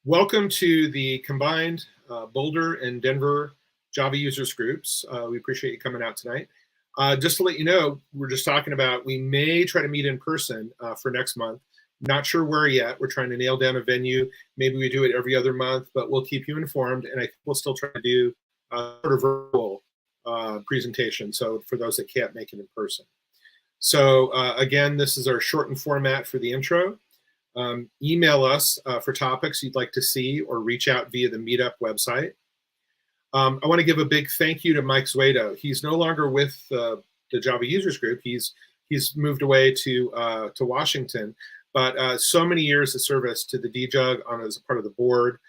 Welcome to the combined Boulder and Denver Java users groups. We appreciate you coming out tonight. Just to let you know, we're just talking about we may try to meet in person for next month. Not sure where yet. We're trying to nail down a venue. Maybe we do it every other month, but we'll keep you informed. And I think we'll still try to do sort of virtual presentation. So for those that can't make it in person. So again, this is our shortened format for the intro. Email us for topics you'd like to see or reach out via the Meetup website. I want to give a big thank you to Mike Zuedo. He's no longer with the Java users group. He's moved away to Washington, but so many years of service to the DJUG as a part of the board.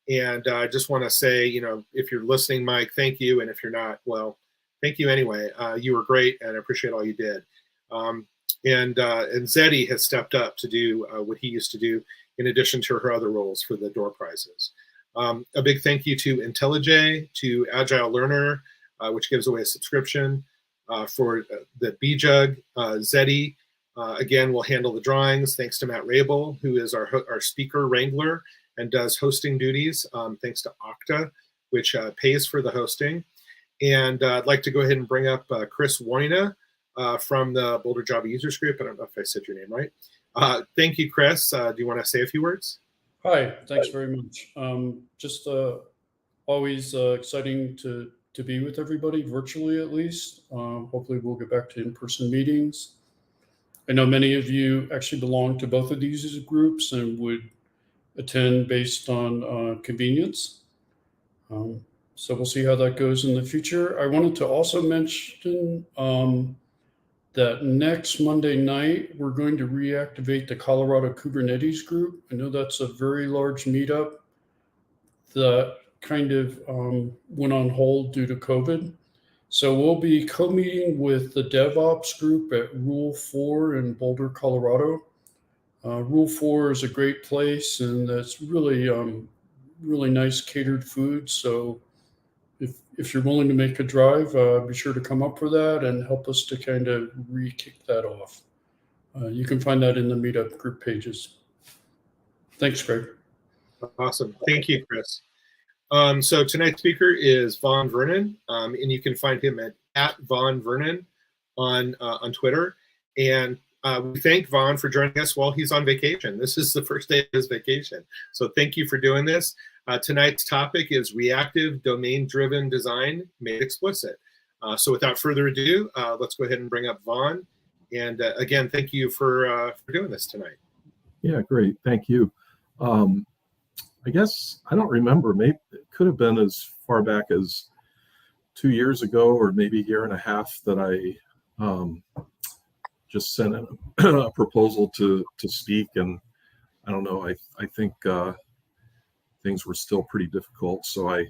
And I just want to say, you know, if you're listening, Mike, thank you. And if you're not, well, thank you anyway. You were great, and I appreciate all you did. And Zeddy has stepped up to do what he used to do in addition to her other roles for the door prizes. A big thank you to IntelliJ, to Agile Learner, which gives away a subscription, for the BJUG. Zeddy, again, will handle the drawings. Thanks to Matt Rabel, who is our speaker wrangler and does hosting duties. Thanks to Okta, which pays for the hosting. And I'd like to go ahead and bring up Chris Woina, from the Boulder Java users group. I don't know if I said your name right. Thank you, Chris. Do you want to say a few words? Hi, thanks very much. Just always exciting to be with everybody, virtually at least. Hopefully we'll get back to in-person meetings. I know many of you actually belong to both of these groups and would attend based on convenience. So we'll see how that goes in the future. I wanted to also mention that next Monday night, we're going to reactivate the Colorado Kubernetes group. I know that's a very large meetup that kind of went on hold due to COVID. So we'll be co-meeting with the DevOps group at Rule 4 in Boulder, Colorado. Rule 4 is a great place, and that's really, really nice catered food. So if you're willing to make a drive, be sure to come up for that and help us to kind of re-kick that off. You can find that in the meetup group pages. Thanks, Greg. Awesome. Thank you, Chris. So tonight's speaker is Vaughn Vernon, and you can find him at Vaughn Vernon on Twitter. And we thank Vaughn for joining us while he's on vacation. This is the first day of his vacation. So thank you for doing this. Tonight's topic is reactive domain-driven design made explicit. So without further ado, let's go ahead and bring up Vaughn. And again, thank you for doing this tonight. Yeah, great. Thank you. I guess, I don't remember, maybe it could have been as far back as 2 years ago or maybe a year and a half that I just sent a proposal to speak. And I don't know, I think things were still pretty difficult. So I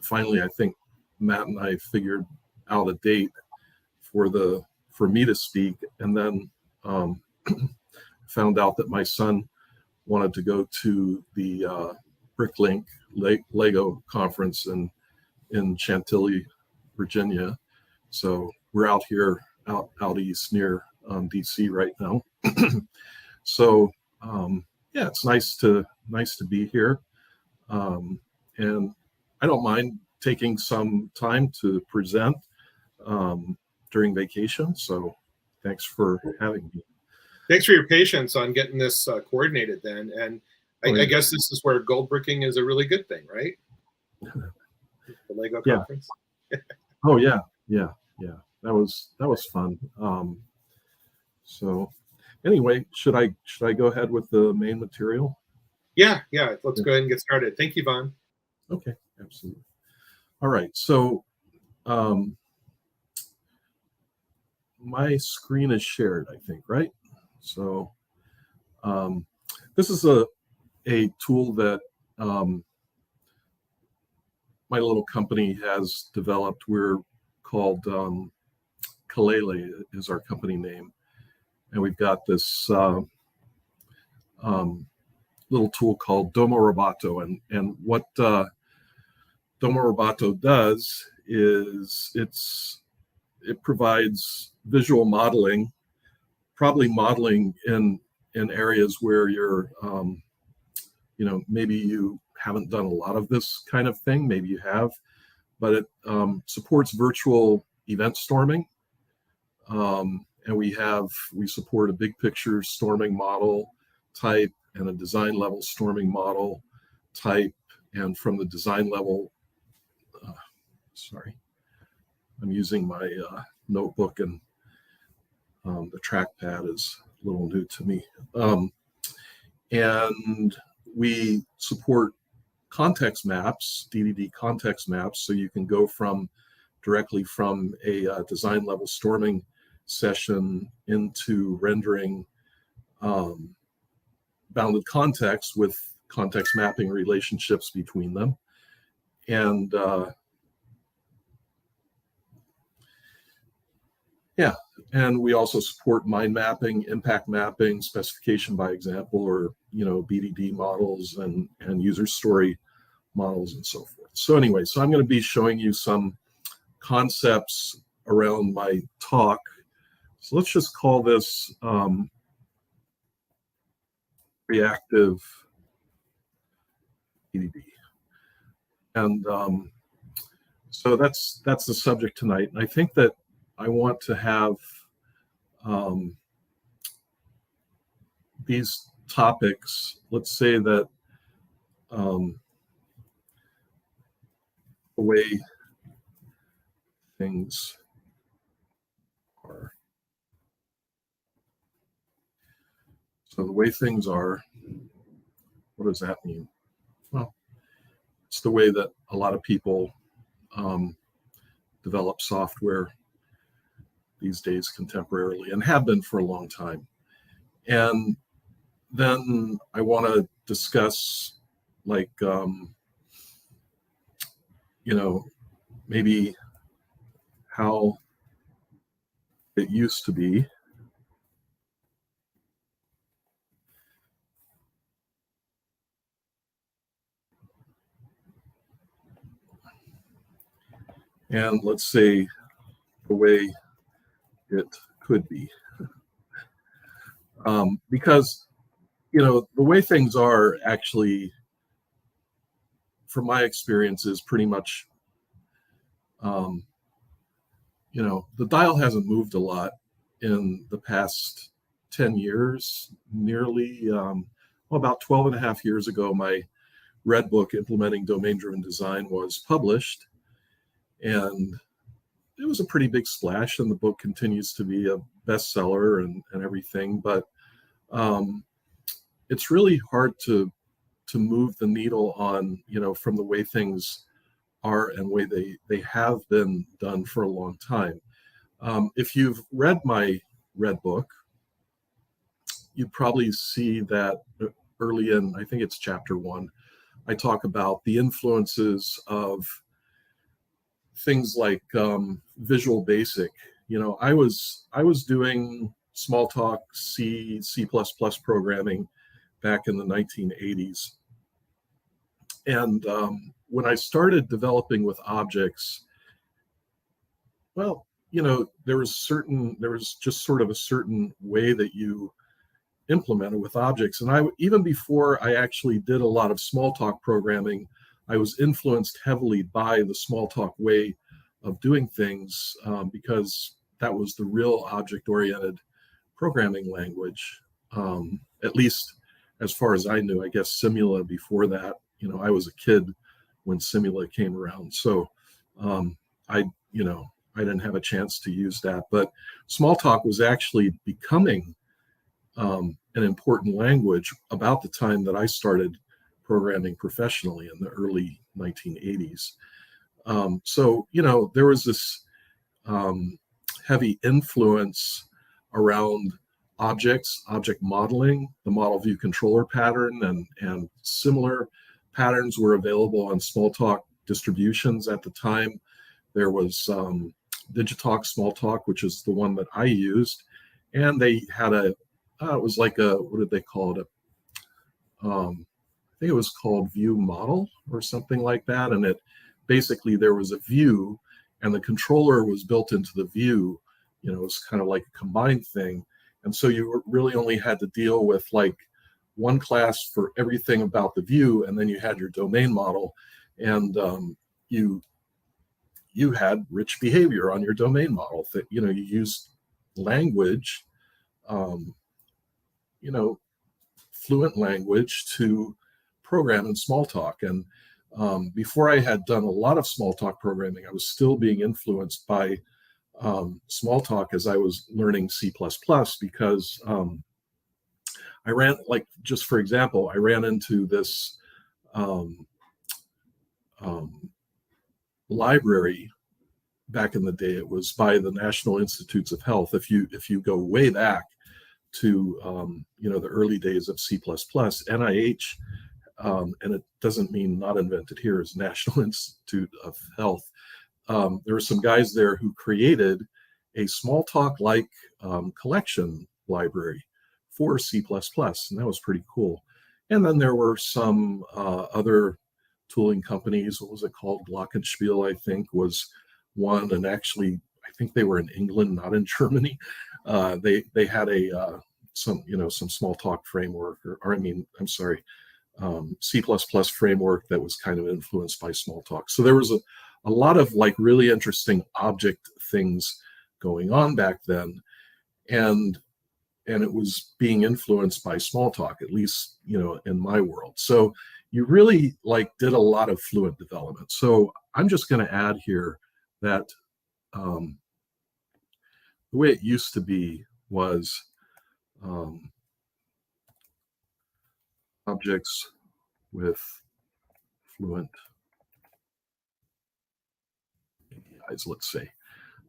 finally, I think Matt and I figured out a date for me to speak, and then found out that my son wanted to go to the Bricklink Lego conference in Chantilly, Virginia. So we're out here, out east near DC right now. So yeah, it's nice to be here, and I don't mind taking some time to present during vacation. So thanks for having me. Thanks for your patience on getting this coordinated then. And I guess this is where gold bricking is a really good thing, right? The Lego conference. Oh yeah. That was fun. So anyway, should I go ahead with the main material? Yeah. Let's go ahead and get started. Thank you, Vaughn. Okay, absolutely. All right. So my screen is shared, I think, right? So this is a tool that my little company has developed. We're called Kalele is our company name. And we've got this little tool called Domo Robato. And what Domo Robato does is it provides visual modeling, probably modeling in areas where you're maybe you haven't done a lot of this kind of thing, maybe you have, but it supports virtual event storming. And we support a big picture storming model type and a design level storming model type. And from the design level, sorry, I'm using my notebook, and the trackpad is a little new to me. And we support context maps, DDD context maps, so you can go directly from a design level storming session into rendering bounded context with context mapping relationships between them. And and we also support mind mapping, impact mapping, specification by example, or BDD models and user story models and so forth. So anyway, I'm going to be showing you some concepts around my talk. So let's just call this reactive BDD. And so that's the subject tonight. And I think that I want to have these topics, let's say that the way things are. So the way things are, what does that mean? Well, it's the way that a lot of people develop software these days contemporarily, and have been for a long time. And then I want to discuss, like, maybe how it used to be. And let's say the way it could be. Because, the way things are actually, from my experience, is pretty much, the dial hasn't moved a lot in the past 10 years, nearly, about 12 and a half years ago, my red book, Implementing Domain-Driven Design, was published. And it was a pretty big splash, and the book continues to be a bestseller and everything. But it's really hard to move the needle on, from the way things are and way they have been done for a long time. If you've read my red book, you'd probably see that early in, I think it's chapter 1, I talk about the influences of things like Visual Basic. I was doing Smalltalk C++ programming back in the 1980s. And when I started developing with objects, well, there was just sort of a certain way that you implemented with objects. And even before I actually did a lot of Smalltalk programming, I was influenced heavily by the Smalltalk way of doing things, because that was the real object-oriented programming language, at least as far as I knew. I guess Simula before that. I was a kid when Simula came around, so I didn't have a chance to use that. But Smalltalk was actually becoming an important language about the time that I started programming professionally in the early 1980s. So there was this heavy influence around objects, object modeling. The model view controller pattern and similar patterns were available on Smalltalk distributions at the time. There was Digitalk Smalltalk, which is the one that I used, and they had it was like what did they call it? I think it was called View Model or something like that. And it basically, there was a view, and the controller was built into the view. It was kind of like a combined thing. And so you really only had to deal with like one class for everything about the view, and then you had your domain model, and you had rich behavior on your domain model. That you used language, fluent language to program in Smalltalk. And before I had done a lot of Smalltalk programming, I was still being influenced by Smalltalk as I was learning C++, because I ran, like, just for example, I ran into this library back in the day. It was by the National Institutes of Health. If you go way back to the early days of C++, NIH, and it doesn't mean not invented here, is National Institute of Health. There were some guys there who created a Smalltalk-like collection library for C++, and that was pretty cool. And then there were some other tooling companies. What was it called? Glockenspiel, I think, was one. And actually, I think they were in England, not in Germany. They had some Smalltalk framework, C++ framework that was kind of influenced by Smalltalk. So there was a lot of like really interesting object things going on back then, and it was being influenced by Smalltalk, at least in my world. So you really did a lot of fluent development. So I'm just going to add here that the way it used to be was objects with fluent APIs, let's say.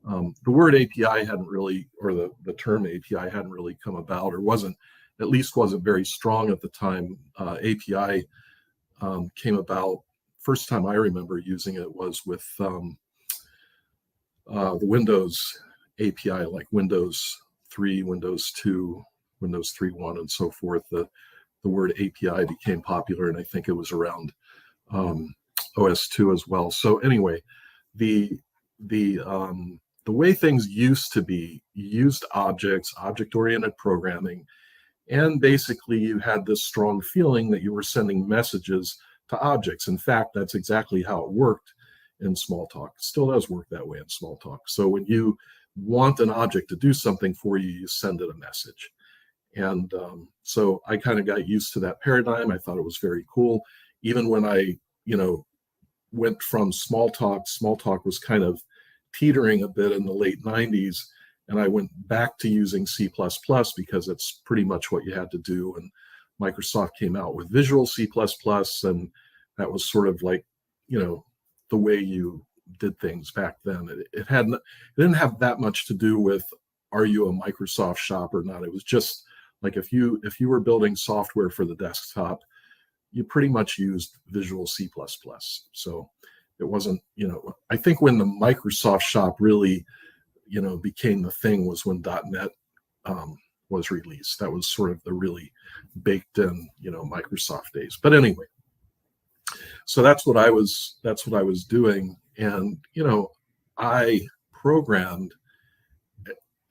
The word API hadn't really, or the term API hadn't really come about, or wasn't very strong at the time. API came about, first time I remember using it was with the Windows API, like Windows 3, Windows 2, Windows 3.1, and so forth. The word API became popular, and I think it was around OS 2 as well. So anyway, the way things used to be, you used objects, object-oriented programming, and basically you had this strong feeling that you were sending messages to objects. In fact, that's exactly how it worked in Smalltalk. It still does work that way in Smalltalk. So when you want an object to do something for you, you send it a message. And so I kind of got used to that paradigm. I thought it was very cool. Even when I, went from Smalltalk was kind of teetering a bit in the late 90s, and I went back to using C++ because it's pretty much what you had to do. And Microsoft came out with Visual C++, and that was sort of like, the way you did things back then. It didn't have that much to do with, are you a Microsoft shop or not? It was just like, if you were building software for the desktop, you pretty much used Visual C++. So it wasn't, I think when the Microsoft shop really, became the thing was when .NET was released. That was sort of the really baked in, Microsoft days. But anyway, so that's what I was doing. And, I programmed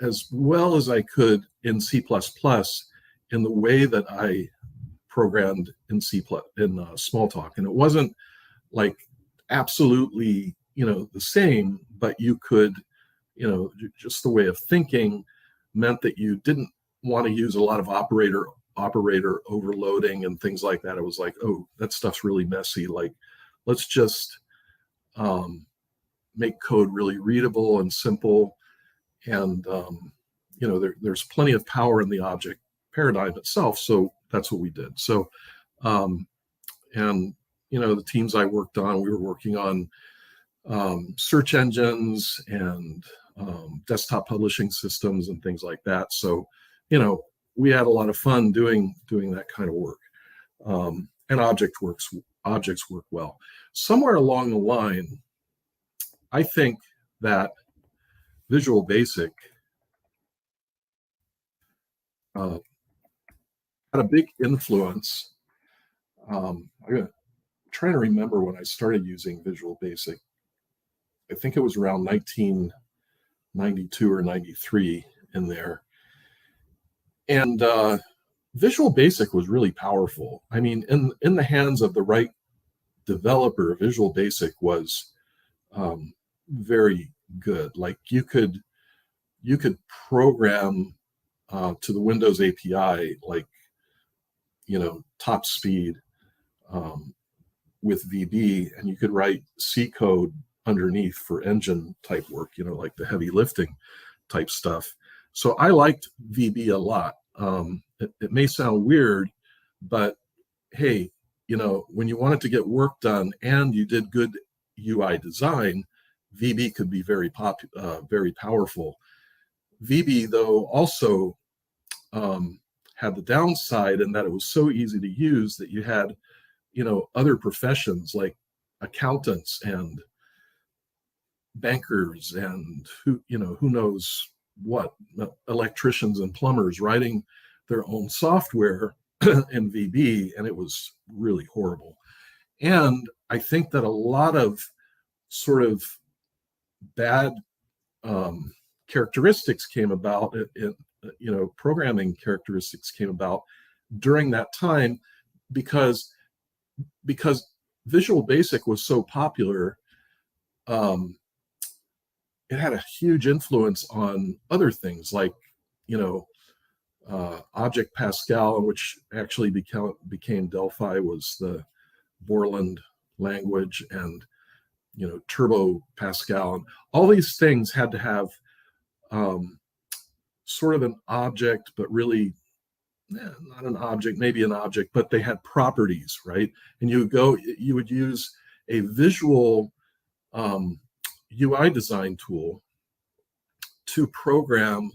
as well as I could in C++ in the way that I programmed in Smalltalk. And it wasn't like absolutely, the same, but you could, just the way of thinking meant that you didn't want to use a lot of operator overloading and things like that. It was like, oh, that stuff's really messy. Like, let's just make code really readable and simple. And, there's plenty of power in the object paradigm itself. So that's what we did. So, the teams I worked on, we were working on search engines and desktop publishing systems and things like that. So, we had a lot of fun doing that kind of work. And objects work well. Somewhere along the line, I think that Visual Basic had a big influence. I'm trying to remember when I started using Visual Basic. I think it was around 1992 or 93 in there. And Visual Basic was really powerful. I mean, in the hands of the right developer, Visual Basic was very good. Like you could program to the Windows API, like, top speed with VB, and you could write C code underneath for engine type work, like the heavy lifting type stuff. So I liked VB a lot. It may sound weird, but hey, when you wanted to get work done and you did good UI design, VB could be very powerful. VB, though, also had the downside in that it was so easy to use that you had, other professions like accountants and bankers and who knows what, electricians and plumbers writing their own software in VB, and it was really horrible. And I think that a lot of sort of bad characteristics came about, programming characteristics came about during that time because Visual Basic was so popular. It had a huge influence on other things like, Object Pascal, which actually became Delphi, was the Borland language, and Turbo Pascal, and all these things had to have sort of an object, but really not an object, maybe an object, but they had properties, right? And you would use a visual UI design tool to program,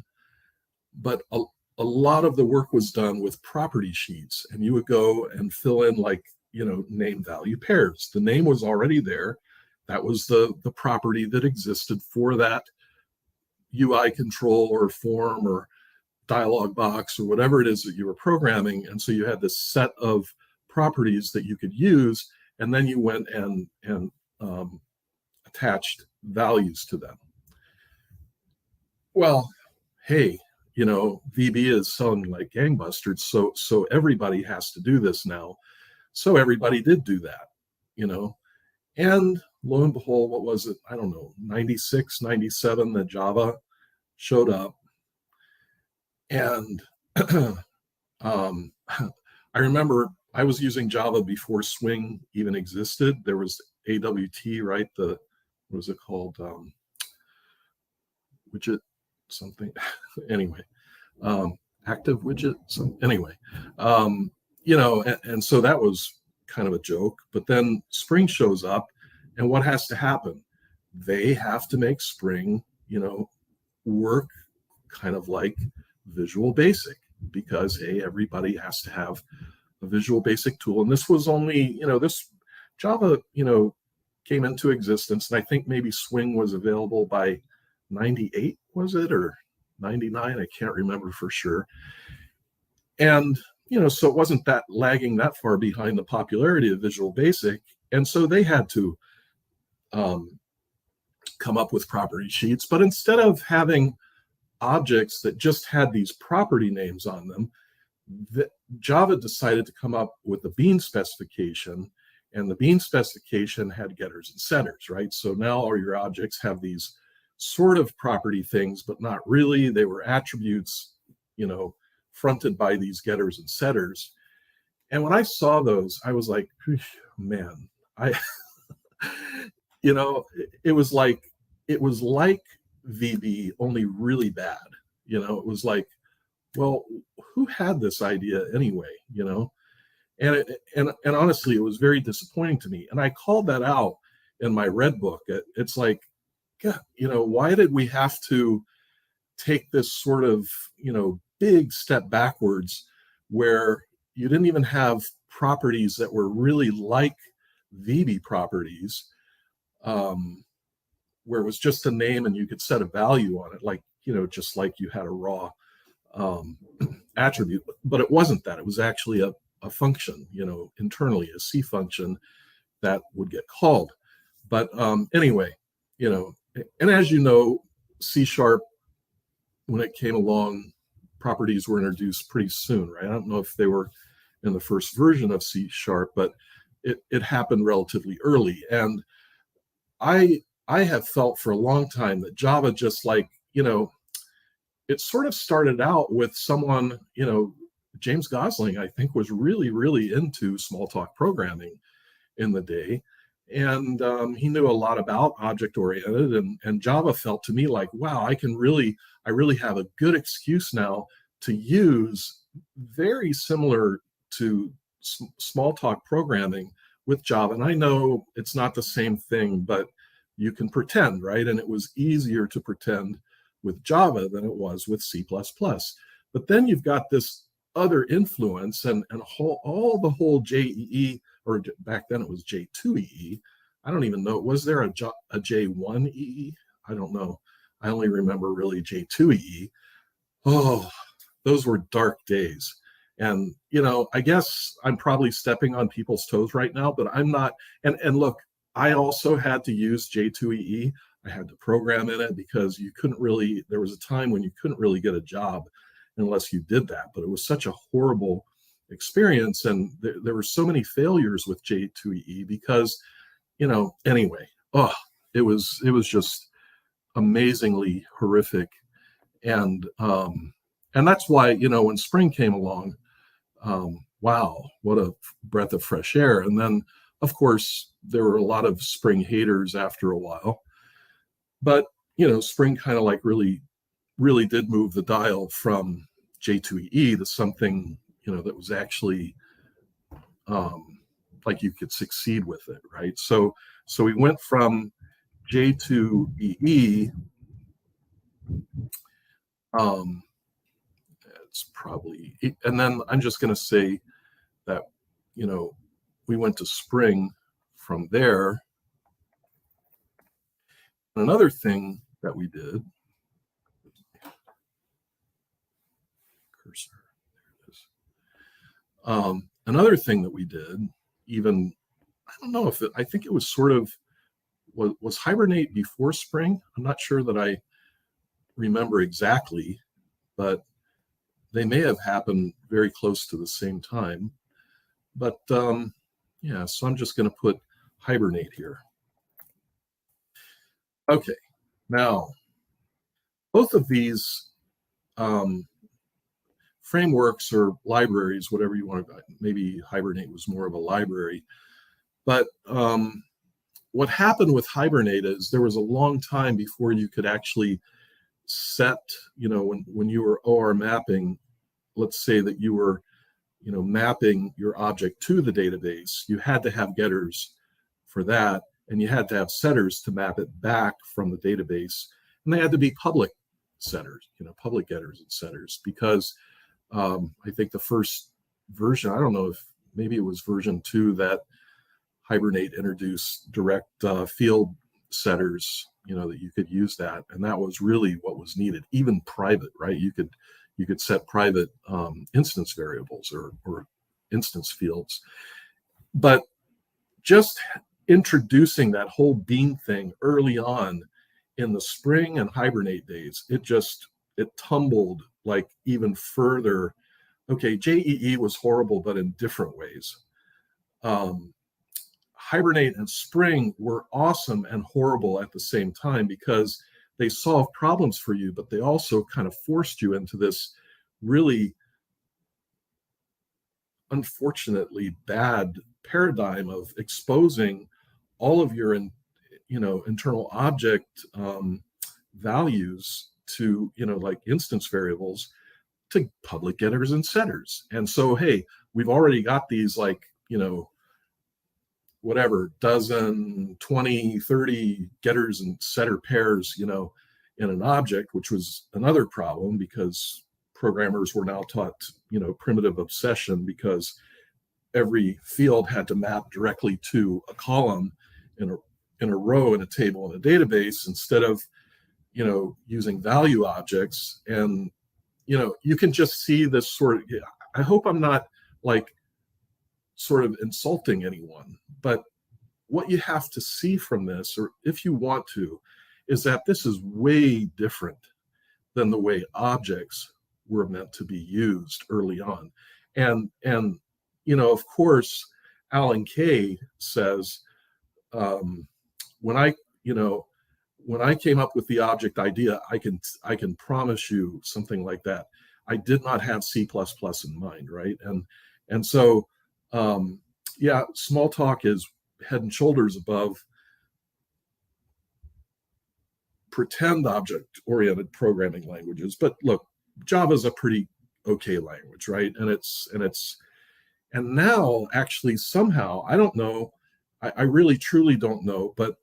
but a lot of the work was done with property sheets, and you would go and fill in like, name value pairs. The name was already there. That was the property that existed for that UI control or form or dialog box or whatever it is that you were programming. And so you had this set of properties that you could use, and then you went and attached values to them. Well, hey, VB is selling like gangbusters, so everybody has to do this now. So everybody did do that, and lo and behold, what was it? I don't know, 96, 97, that Java showed up. And I remember I was using Java before Swing even existed. There was AWT, right? What was it called? Widget something. Anyway, active widget. Anyway, and so that was kind of a joke. But then Spring shows up, and what has to happen? They have to make Spring, work kind of like Visual Basic, because everybody has to have a Visual Basic tool. And this was only, this Java, came into existence, and I think maybe Swing was available by 98, was it, or 99? I can't remember for sure. And so it wasn't that lagging that far behind the popularity of Visual Basic, and so they had to come up with property sheets. But instead of having objects that just had these property names on them, Java decided to come up with the bean specification, and the bean specification had getters and setters, right? So now all your objects have these sort of property things, but not really. They were attributes, fronted by these getters and setters. And when I saw those, I was like, man, it was like VB, only really bad. It was like, well, who had this idea anyway? And honestly, it was very disappointing to me. And I called that out in my red book. It's like, God, why did we have to take this sort of, big step backwards where you didn't even have properties that were really like VB properties, where it was just a name and you could set a value on it, like, just like you had a raw attribute. But it wasn't that. It was actually a function, internally, a C function that would get called. But anyway, and as you know, C#, when it came along, properties were introduced pretty soon, right? I don't know if they were in the first version of C#, but it happened relatively early. And I have felt for a long time that Java just like, it sort of started out with someone, James Gosling, I think, was really, really into small talk programming in the day. And he knew a lot about object-oriented, and Java felt to me like, wow, I really have a good excuse now to use very similar to small talk programming with Java. And I know it's not the same thing, but you can pretend, right? And it was easier to pretend with Java than it was with C++. But then you've got this other influence and all the whole JEE, or back then it was J2EE. I don't even know. Was there a J1EE? I don't know. I only remember really J2EE. Oh, those were dark days. And, I guess I'm probably stepping on people's toes right now, but I'm not. And look, I also had to use J2EE. I had to program in it because there was a time when you couldn't really get a job unless you did that. But it was such a horrible experience. And there were so many failures with J2EE because, anyway, it was just amazingly horrific. And that's why, when spring came along, wow, what a breath of fresh air. And then, of course, there were a lot of spring haters after a while. But, spring kind of like really, really did move the dial from J2EE to something, that was actually like you could succeed with it, right? So we went from J2EE, it's probably, and then I'm just going to say that, we went to spring from there. And another thing that we did, cursor, there it is. Another thing that we did, even, I don't know if I think it was sort of, was Hibernate before spring? I'm not sure that I remember exactly, but they may have happened very close to the same time. But yeah, so I'm just going to put Hibernate here. Okay, now both of these frameworks or libraries, whatever you want to, maybe Hibernate was more of a library, but what happened with Hibernate is there was a long time before you could actually set, when you were OR mapping, let's say that you were, mapping your object to the database, you had to have getters for that, and you had to have setters to map it back from the database, and they had to be public setters, public getters and setters, because I think the first version, I don't know if maybe it was version 2 that Hibernate introduced direct field setters, that you could use that, and that was really what was needed. Even private, right? You could set private instance variables or instance fields, but just introducing that whole bean thing early on in the spring and Hibernate days, it tumbled like even further. Okay, JEE was horrible, but in different ways. Hibernate and spring were awesome and horrible at the same time because they solved problems for you, but they also kind of forced you into this really unfortunately bad paradigm of exposing all of your internal object values to, like instance variables, to public getters and setters. And so, hey, we've already got these like, whatever, dozen, 20, 30 getters and setter pairs, in an object, which was another problem because programmers were now taught, primitive obsession, because every field had to map directly to a column in a row in a table in a database instead of, using value objects. And, you can just see this sort of, I hope I'm not like sort of insulting anyone, but what you have to see from this, or if you want to, is that this is way different than the way objects were meant to be used early on. And of course, Alan Kay says, when I came up with the object idea, I can promise you something like that. I did not have C++ in mind, right? And so, yeah, Smalltalk is head and shoulders above pretend object-oriented programming languages. But look, Java is a pretty okay language, right? And now actually somehow, I don't know, I really truly don't know, but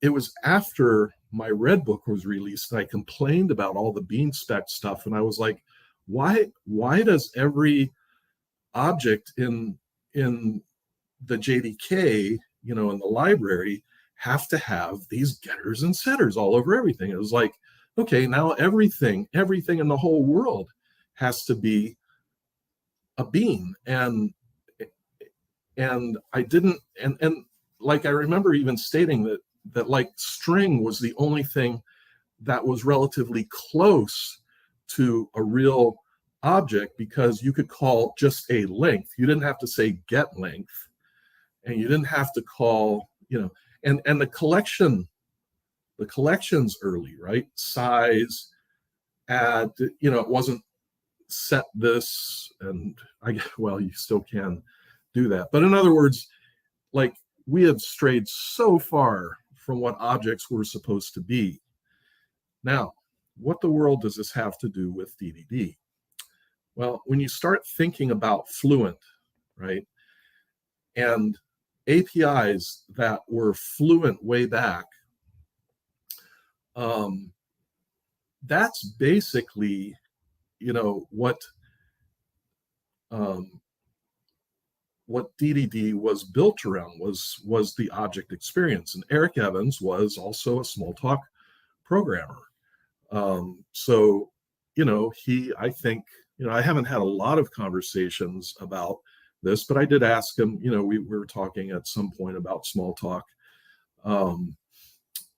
it was after my red book was released and I complained about all the bean spec stuff, and I was like, why does every object in the JDK, in the library, have to have these getters and setters all over everything? It was like, okay, now everything in the whole world has to be a bean. And I didn't, and like, I remember even stating that like string was the only thing that was relatively close to a real object, because you could call just a length. You didn't have to say get length, and you didn't have to call, and the collections early, right? Size, add, it wasn't set this, and you still can do that. But in other words, like, we have strayed so far from what objects were supposed to be. Now, what the world does this have to do with DDD? Well, when you start thinking about Fluent, right, and APIs that were Fluent way back, that's basically, what DDD was built around was the object experience. And Eric Evans was also a Smalltalk programmer. So, I think, I haven't had a lot of conversations about this, but I did ask him, we were talking at some point about Smalltalk.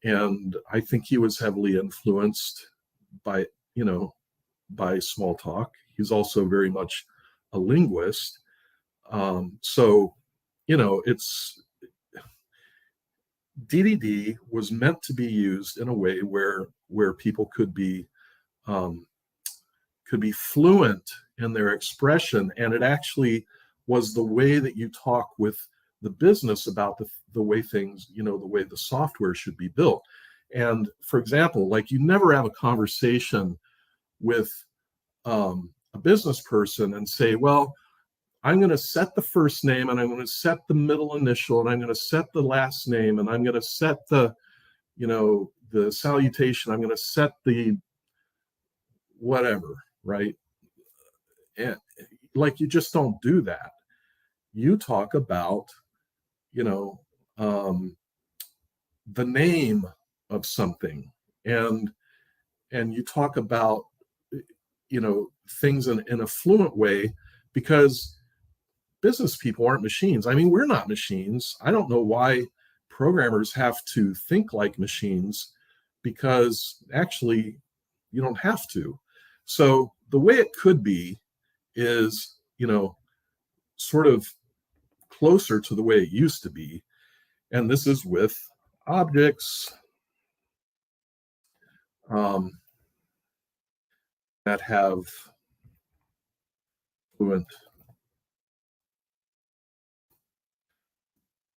And I think he was heavily influenced by Smalltalk. He's also very much a linguist. So, it's DDD was meant to be used in a way where people could be fluent in their expression, and it actually was the way that you talk with the business about the way things, the way the software should be built. And for example, like, you never have a conversation with a business person and say, well, I'm going to set the first name, and I'm going to set the middle initial, and I'm going to set the last name, and I'm going to set the salutation, I'm going to set the whatever, right? And like, you just don't do that. You talk about, the name of something, and you talk about, things in a fluent way, because business people aren't machines. I mean, we're not machines. I don't know why programmers have to think like machines, because actually you don't have to. So the way it could be is, sort of closer to the way it used to be. And this is with objects that have fluent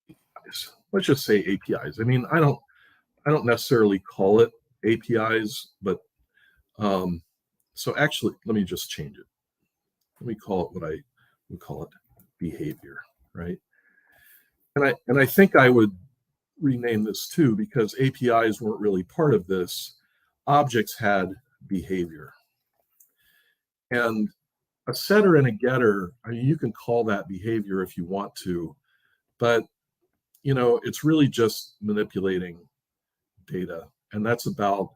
APIs. Let's just say APIs. I mean, I don't necessarily call it APIs, but so actually, let me just change it. Let me call it what I would call it: behavior, right? And I think I would rename this too, because APIs weren't really part of this. Objects had behavior. And a setter and a getter, I mean, you can call that behavior if you want to, but it's really just manipulating data, and that's about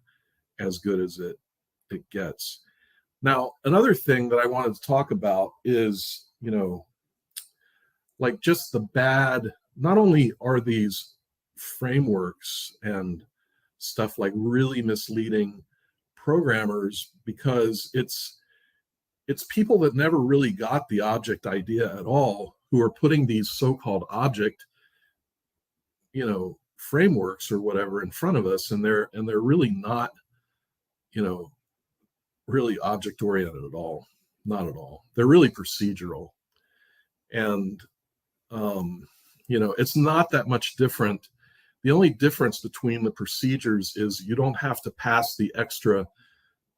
as good as it gets. Now, another thing that I wanted to talk about is, like, just the bad, not only are these frameworks and stuff like really misleading programmers because it's people that never really got the object idea at all who are putting these so-called object, frameworks or whatever in front of us, and they're really not, really object oriented at all. Not at all. They're really procedural. And it's not that much different. The only difference between the procedures is you don't have to pass the extra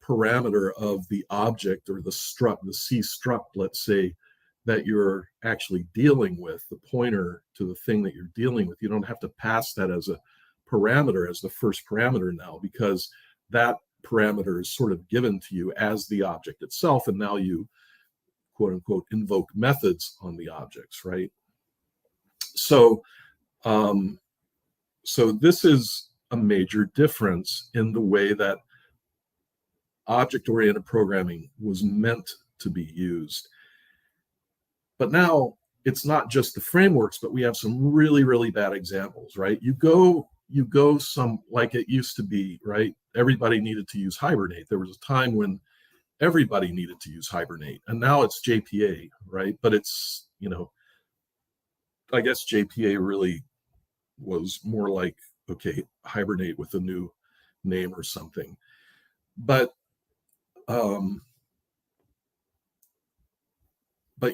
parameter of the object or the struct, the C struct, let's say, that you're actually dealing with, the pointer to the thing that you're dealing with. You don't have to pass that as a parameter, as the first parameter now, because that parameter is sort of given to you as the object itself. And now you, quote unquote, invoke methods on the objects, right? So, so this is a major difference in the way that object-oriented programming was meant to be used. But now it's not just the frameworks, but we have some really, really bad examples, right? You go some, like it used to be, right? Everybody needed to use Hibernate. There was a time when everybody needed to use Hibernate, and now it's JPA, right? But it's, I guess JPA really was more like, okay, Hibernate with a new name or something. But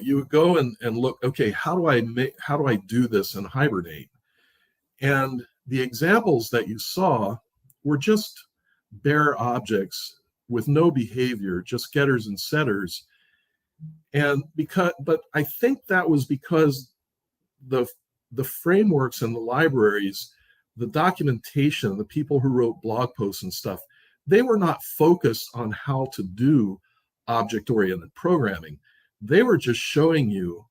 you go and look, okay, how do I do this in Hibernate? And the examples that you saw were just bare objects with no behavior, just getters and setters. But I think that was because the frameworks and the libraries, the documentation, the people who wrote blog posts and stuff, they were not focused on how to do object-oriented programming. They were just showing you,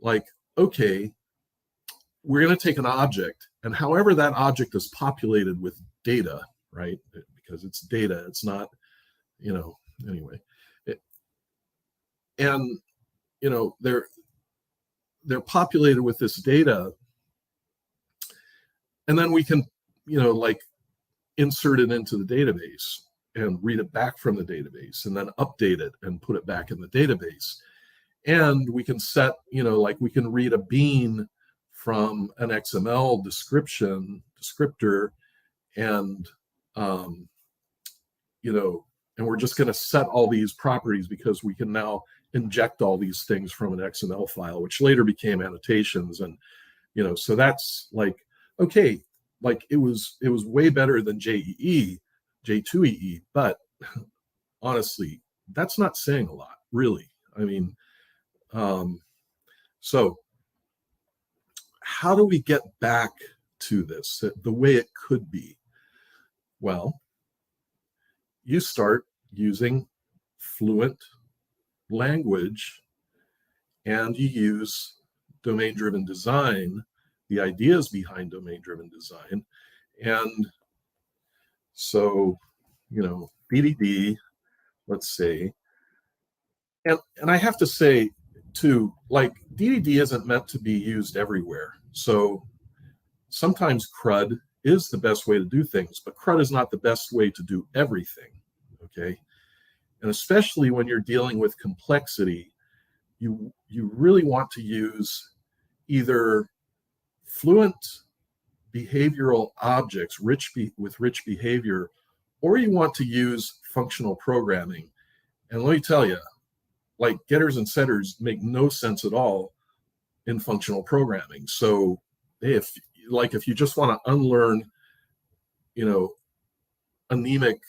like, okay, we're going to take an object, and however that object is populated with data, right? Because it's data, it's not, anyway. They're populated with this data, and then we can, like, insert it into the database and read it back from the database and then update it and put it back in the database. And we can set, like we can read a bean from an XML descriptor, and, and we're just going to set all these properties because we can now inject all these things from an XML file, which later became annotations. And, so that's like, okay, like it was way better than J2EE, but honestly, that's not saying a lot, really. I mean, so how do we get back to this, the way it could be? Well, you start using fluent language and you use domain-driven design, the ideas behind domain-driven design. And so, BDD, let's say, and I have to say too, like, DDD isn't meant to be used everywhere. So sometimes CRUD is the best way to do things, but CRUD is not the best way to do everything, okay? And especially when you're dealing with complexity, you really want to use either fluent behavioral objects with rich behavior, or you want to use functional programming. And let me tell you, like, getters and setters make no sense at all in functional programming. So if you just want to unlearn, anemic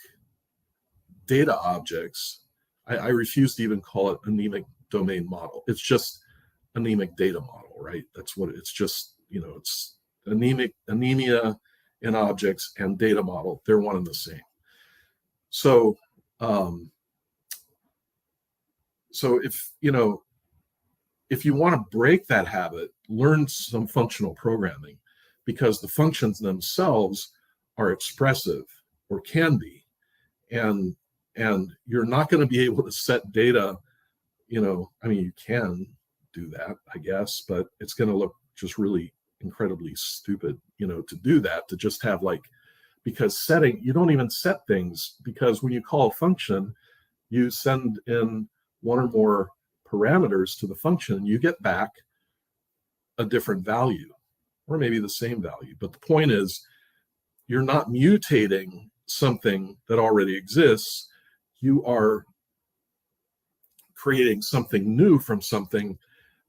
data objects, I refuse to even call it anemic domain model. It's just anemic data model, right? That's what it's just, it's anemia in objects and data model. They're one and the same. So, so if you want to break that habit, learn some functional programming, because the functions themselves are expressive, or can be, and you're not going to be able to set data. I mean, you can do that, I guess, but it's going to look just really incredibly stupid, to do that, to just have, like, because setting, you don't even set things, because when you call a function, you send in one or more parameters to the function, you get back a different value, or maybe the same value. But the point is, you're not mutating something that already exists. You are creating something new from something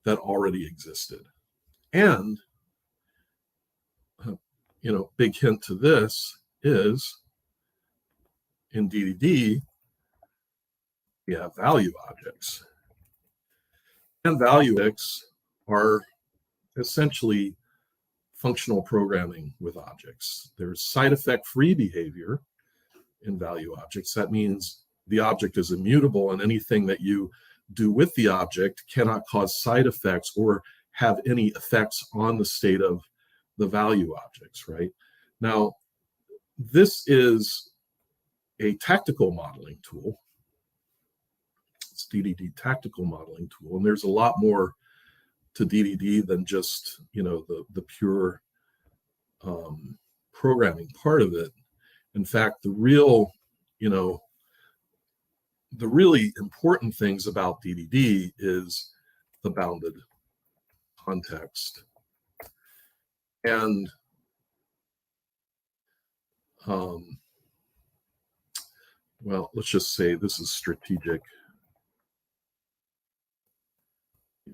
that already existed. And, big hint to this is in DDD, we have value objects. And value objects are essentially functional programming with objects. There's side effect free behavior in value objects. That means the object is immutable, and anything that you do with the object cannot cause side effects or have any effects on the state of the value objects, right? Now, this is a tactical modeling tool. It's DDD tactical modeling tool, and there's a lot more to DDD than just the pure programming part of it. In fact, the really important things about DDD is the bounded context. And well, let's just say this is strategic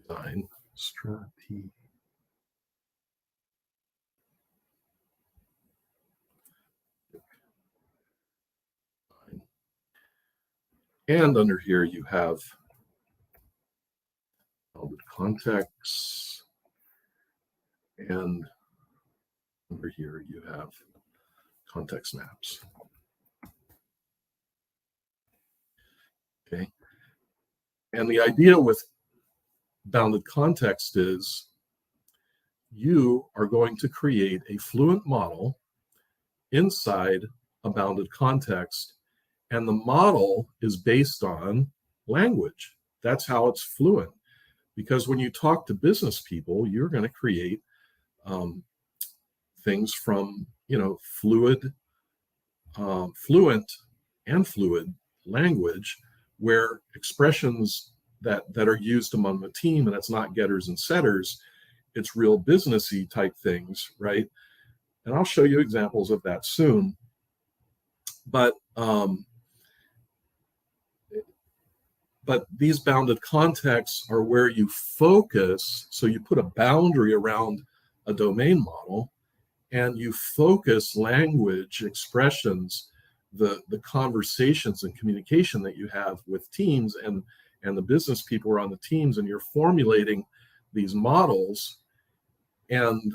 design. And under here you have bounded context, and over here you have context maps. Okay. And the idea with bounded context is you are going to create a fluent model inside a bounded context, and the model is based on language. That's how it's fluent. Because when you talk to business people, you're going to create things from fluent and fluid language, where expressions that are used among the team, and it's not getters and setters, it's real businessy type things, right? And I'll show you examples of that soon. But these bounded contexts are where you focus. So you put a boundary around a domain model, and you focus language, expressions, the conversations and communication that you have with teams and the business people who are on the teams, and you're formulating these models. And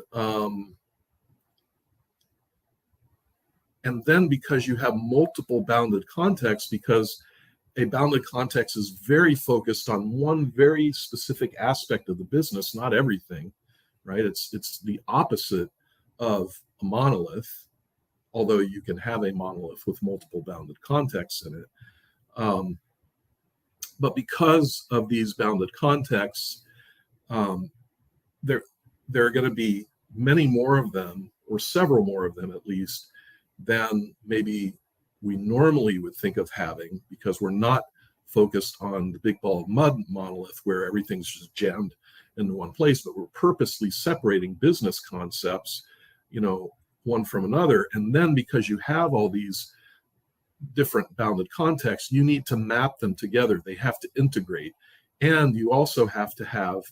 then because you have multiple bounded contexts, because a bounded context is very focused on one very specific aspect of the business, not everything, right? It's the opposite of a monolith, although you can have a monolith with multiple bounded contexts in it. But because of these bounded contexts, there are going to be many more of them, or several more of them at least, than maybe we normally would think of having, because we're not focused on the big ball of mud monolith where everything's just jammed into one place, but we're purposely separating business concepts, one from another. And then because you have all these different bounded contexts, you need to map them together. They have to integrate. And you also have to have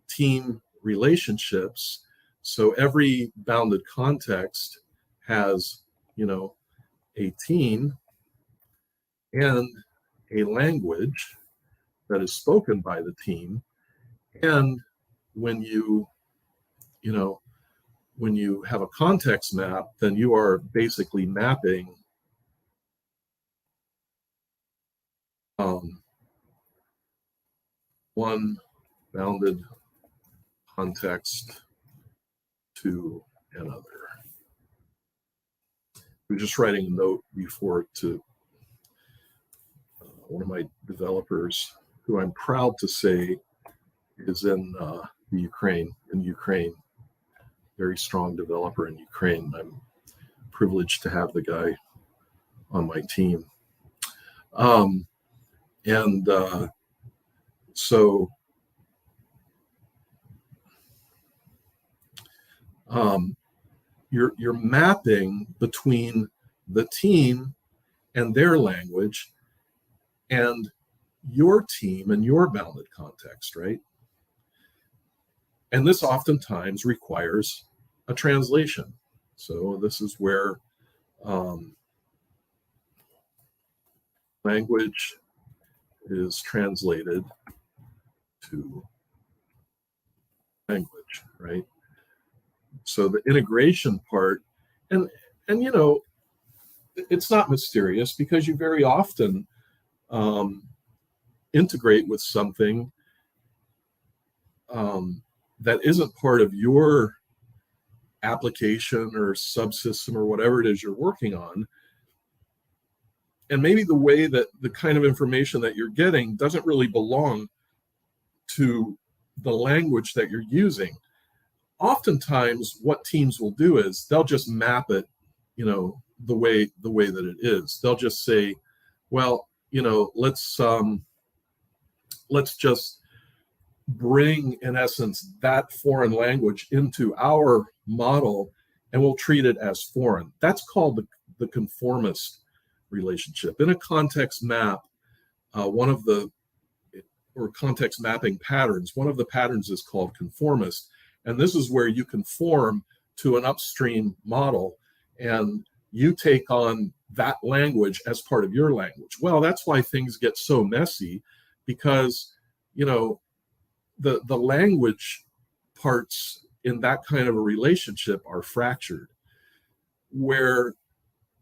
team relationships. So every bounded context has, a team and a language that is spoken by the team. And when you have a context map, then you are basically mapping one bounded context to another. We're just writing a note before to one of my developers, who I'm proud to say is in Ukraine. Very strong developer in Ukraine. I'm privileged to have the guy on my team. So you're mapping between the team and their language and your team and your bounded context, right? And this oftentimes requires a translation. So this is where language is translated to language, right? So the integration part, and you know, it's not mysterious because you very often integrate with something that isn't part of your application or subsystem or whatever it is you're working on. And maybe the way that the kind of information that you're getting doesn't really belong to the language that you're using. Oftentimes what teams will do is they'll just map it, you know, the way that it is. They'll just say, well, you know, let's just bring, in essence, that foreign language into our model and we'll treat it as foreign. That's called the conformist relationship. In a context map, context mapping patterns, one of the patterns is called conformist. And this is where you conform to an upstream model and you take on that language as part of your language. Well, that's why things get so messy, because, you know, the language parts in that kind of a relationship are fractured. Where,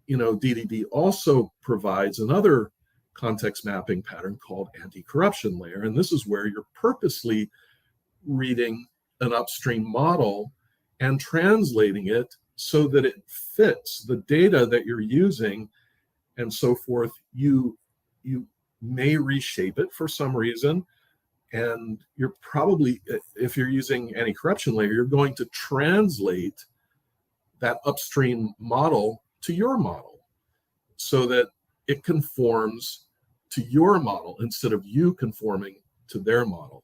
you know, DDD also provides another context mapping pattern called anti-corruption layer. And this is where you're purposely reading an upstream model and translating it so that it fits the data that you're using and so forth. You may reshape it for some reason. And you're probably, if you're using anti-corruption layer, you're going to translate that upstream model to your model so that it conforms to your model instead of you conforming to their model.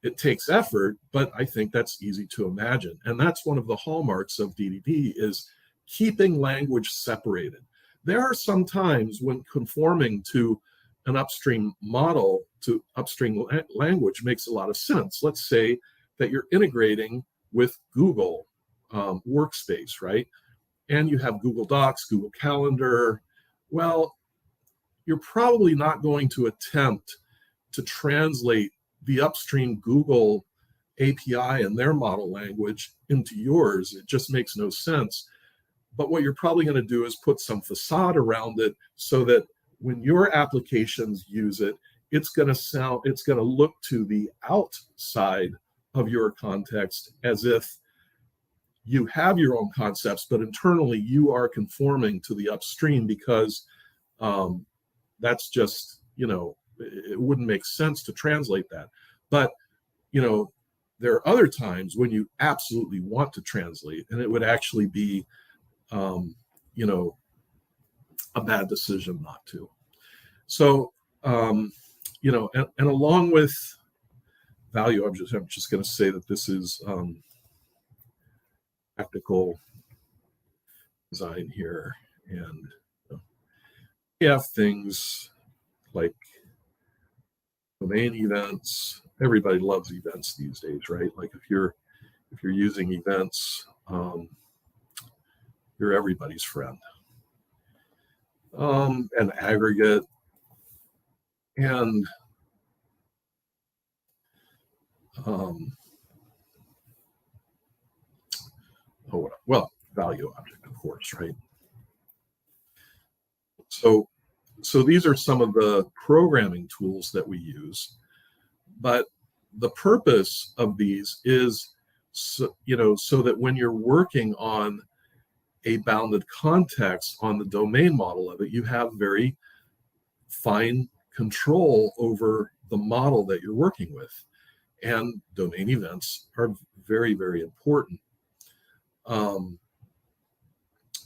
It takes effort, but I think that's easy to imagine. And that's one of the hallmarks of DDD, is keeping language separated. There are some times when conforming to an upstream model to upstream language makes a lot of sense. Let's say that you're integrating with Google Workspace, right? And you have Google Docs, Google Calendar. Well, you're probably not going to attempt to translate the upstream Google API and their model language into yours. It just makes no sense. But what you're probably going to do is put some facade around it so that when your applications use it, it's going to look to the outside of your context as if you have your own concepts, but internally you are conforming to the upstream, because that's just, you know, it wouldn't make sense to translate that. But, you know, there are other times when you absolutely want to translate, and it would actually be, you know, a bad decision not to. So, you know, and along with value, I'm just going to say that this is practical design here, and you know, we have things like domain events. Everybody loves events these days, right? Like if you're using events, you're everybody's friend. And aggregate, and value object, of course, right? So these are some of the programming tools that we use, but the purpose of these is, so that when you're working on a bounded context on the domain model of it, you have very fine control over the model that you're working with. And domain events are very, very important.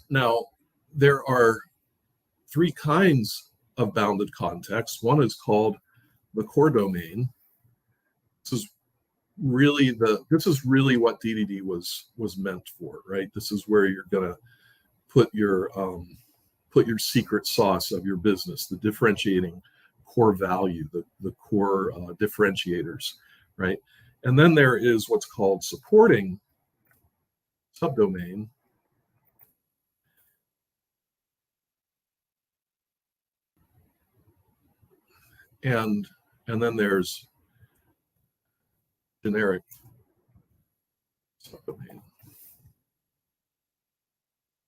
Now, there are three kinds of bounded context. One is called the core domain. This is really what DDD was meant for, right? This is where you're going to put your secret sauce of your business, the differentiating core value, the core differentiators, right? And then there is what's called supporting subdomain. And then there's generic subdomain.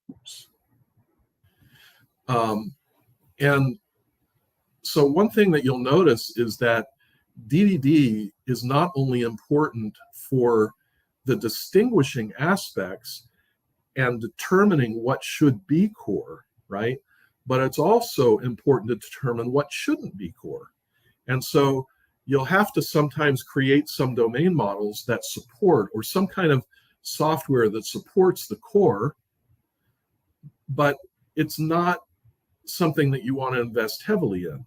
Oops. And so one thing that you'll notice is that DDD is not only important for the distinguishing aspects and determining what should be core, right? But it's also important to determine what shouldn't be core. And so you'll have to sometimes create some domain models that support, or some kind of software that supports the core, but it's not something that you want to invest heavily in.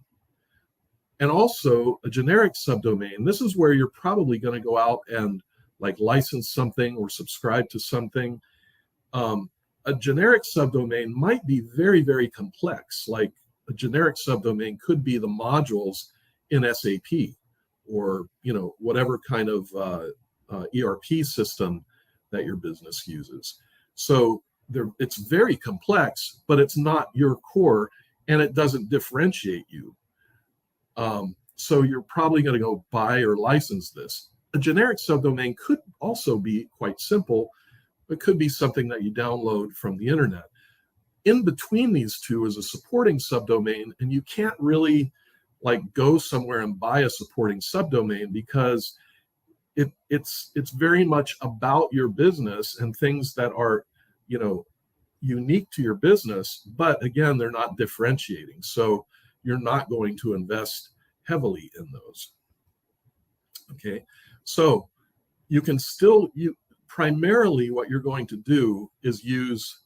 And also a generic subdomain, this is where you're probably going to go out and like license something or subscribe to something. A generic subdomain might be very, very complex. Like a generic subdomain could be the modules in SAP, or whatever kind of ERP system that your business uses. So it's very complex, but it's not your core, and it doesn't differentiate you. So you're probably going to go buy or license this. A generic subdomain could also be quite simple. It could be something that you download from the internet. In between these two is a supporting subdomain, and you can't really like go somewhere and buy a supporting subdomain, because it's very much about your business and things that are unique to your business, but again, they're not differentiating. So you're not going to invest heavily in those. Okay, so you can still, primarily what you're going to do is use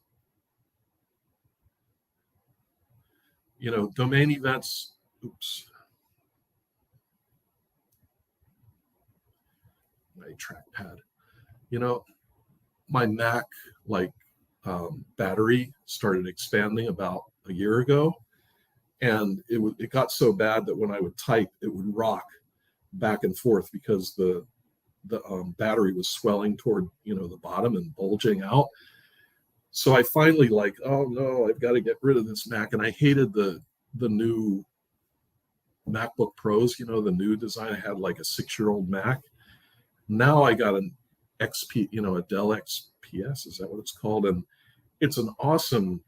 domain events. Oops. My trackpad. My Mac battery started expanding about a year ago, and it got so bad that when I would type, it would rock back and forth because the battery was swelling toward the bottom and bulging out. So I finally oh no, I've got to get rid of this Mac. And I hated the new MacBook Pros, the new design. I had like a 6-year-old Mac. Now I got an XP, a Dell XPS, is that what it's called? And it's an awesome,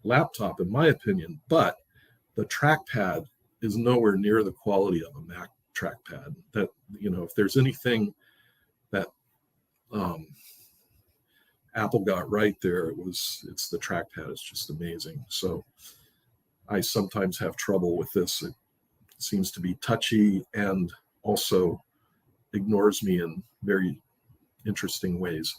laptop in my opinion, but the trackpad is nowhere near the quality of a Mac trackpad. That, if there's anything that Apple got right there, it's the trackpad. It's just amazing. So I sometimes have trouble with this. It seems to be touchy and also ignores me in very interesting ways.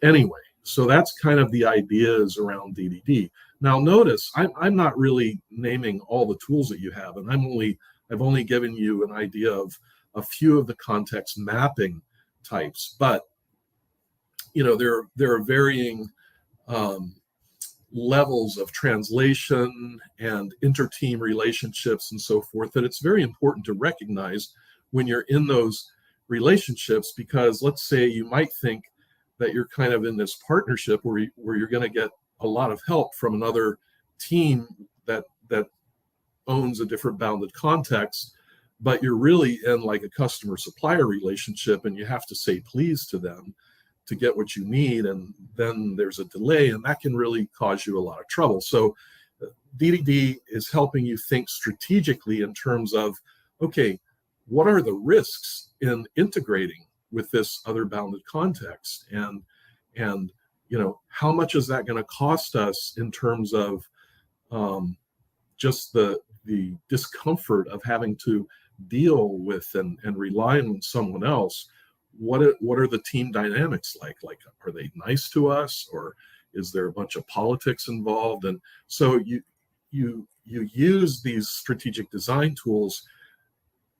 Anyway, so that's kind of the ideas around DDD. Now notice I'm not really naming all the tools that you have, and I've only given you an idea of a few of the context mapping types, but there are varying levels of translation and inter-team relationships and so forth, that it's very important to recognize when you're in those relationships, because let's say you might think that you're kind of in this partnership where you're going to get a lot of help from another team that owns a different bounded context, but you're really in like a customer supplier relationship, and you have to say please to them to get what you need, and then there's a delay, and that can really cause you a lot of trouble. So DDD is helping you think strategically in terms of, okay, what are the risks in integrating with this other bounded context, and how much is that going to cost us in terms of just the discomfort of having to deal with and rely on someone else, what are the team dynamics like? Like, are they nice to us, or is there a bunch of politics involved? And so you use these strategic design tools.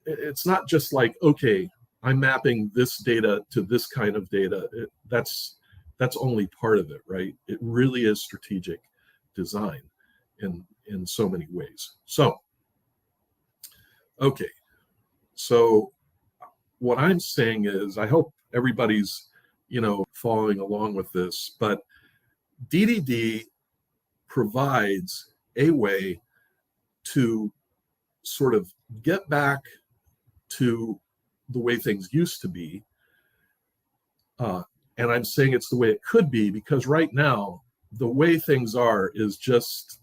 It's not just like, okay, I'm mapping this data to this kind of data. That's only part of it, right? It really is strategic design in so many ways. So, okay, so what I'm saying is, I hope everybody's, following along with this, but DDD provides a way to sort of get back to the way things used to be. And I'm saying it's the way it could be, because right now, the way things are is just,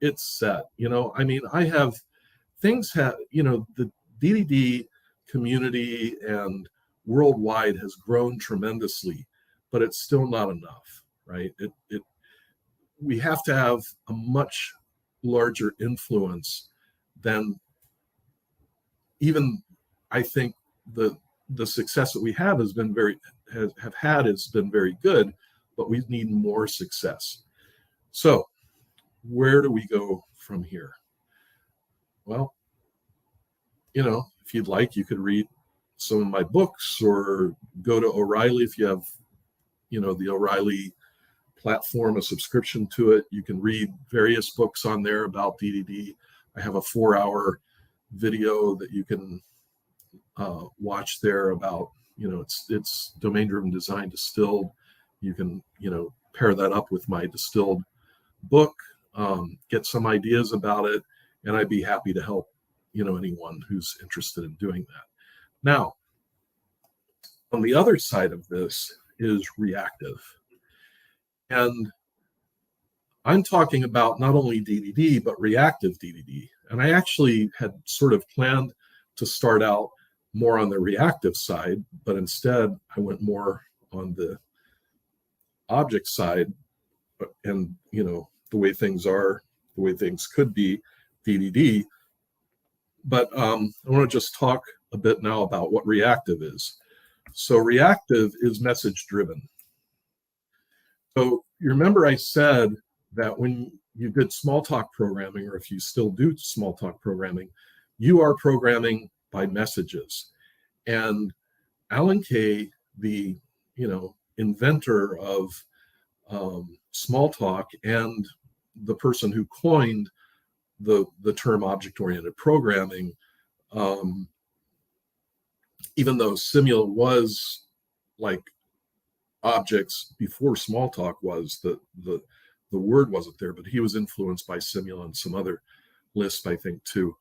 it's set. I mean, the DDD community and worldwide has grown tremendously, but it's still not enough, right? We have to have a much larger influence than even, I think, the success that we have has been has been very good, but we need more success. So where do we go from here? Well, if you'd like, you could read some of my books, or go to O'Reilly if you have, the O'Reilly platform, a subscription to it. You can read various books on there about DDD. I have a 4-hour video that you can watch there about, it's domain-driven design distilled. You can, pair that up with my distilled book, get some ideas about it, and I'd be happy to help, anyone who's interested in doing that. Now, on the other side of this is reactive. And I'm talking about not only DDD, but reactive DDD. And I actually had sort of planned to start out more on the reactive side, but instead I went more on the object side, and, the way things are, the way things could be, DDD. But I want to just talk a bit now about what reactive is. So reactive is message driven. So you remember I said that when you did small talk programming, or if you still do small talk programming, you are programming by messages. And Alan Kay, the inventor of small talk, and the person who coined the term object-oriented programming, even though Simula was like objects before small talk was, the word wasn't there, but he was influenced by Simula and some other Lisp, I think, too.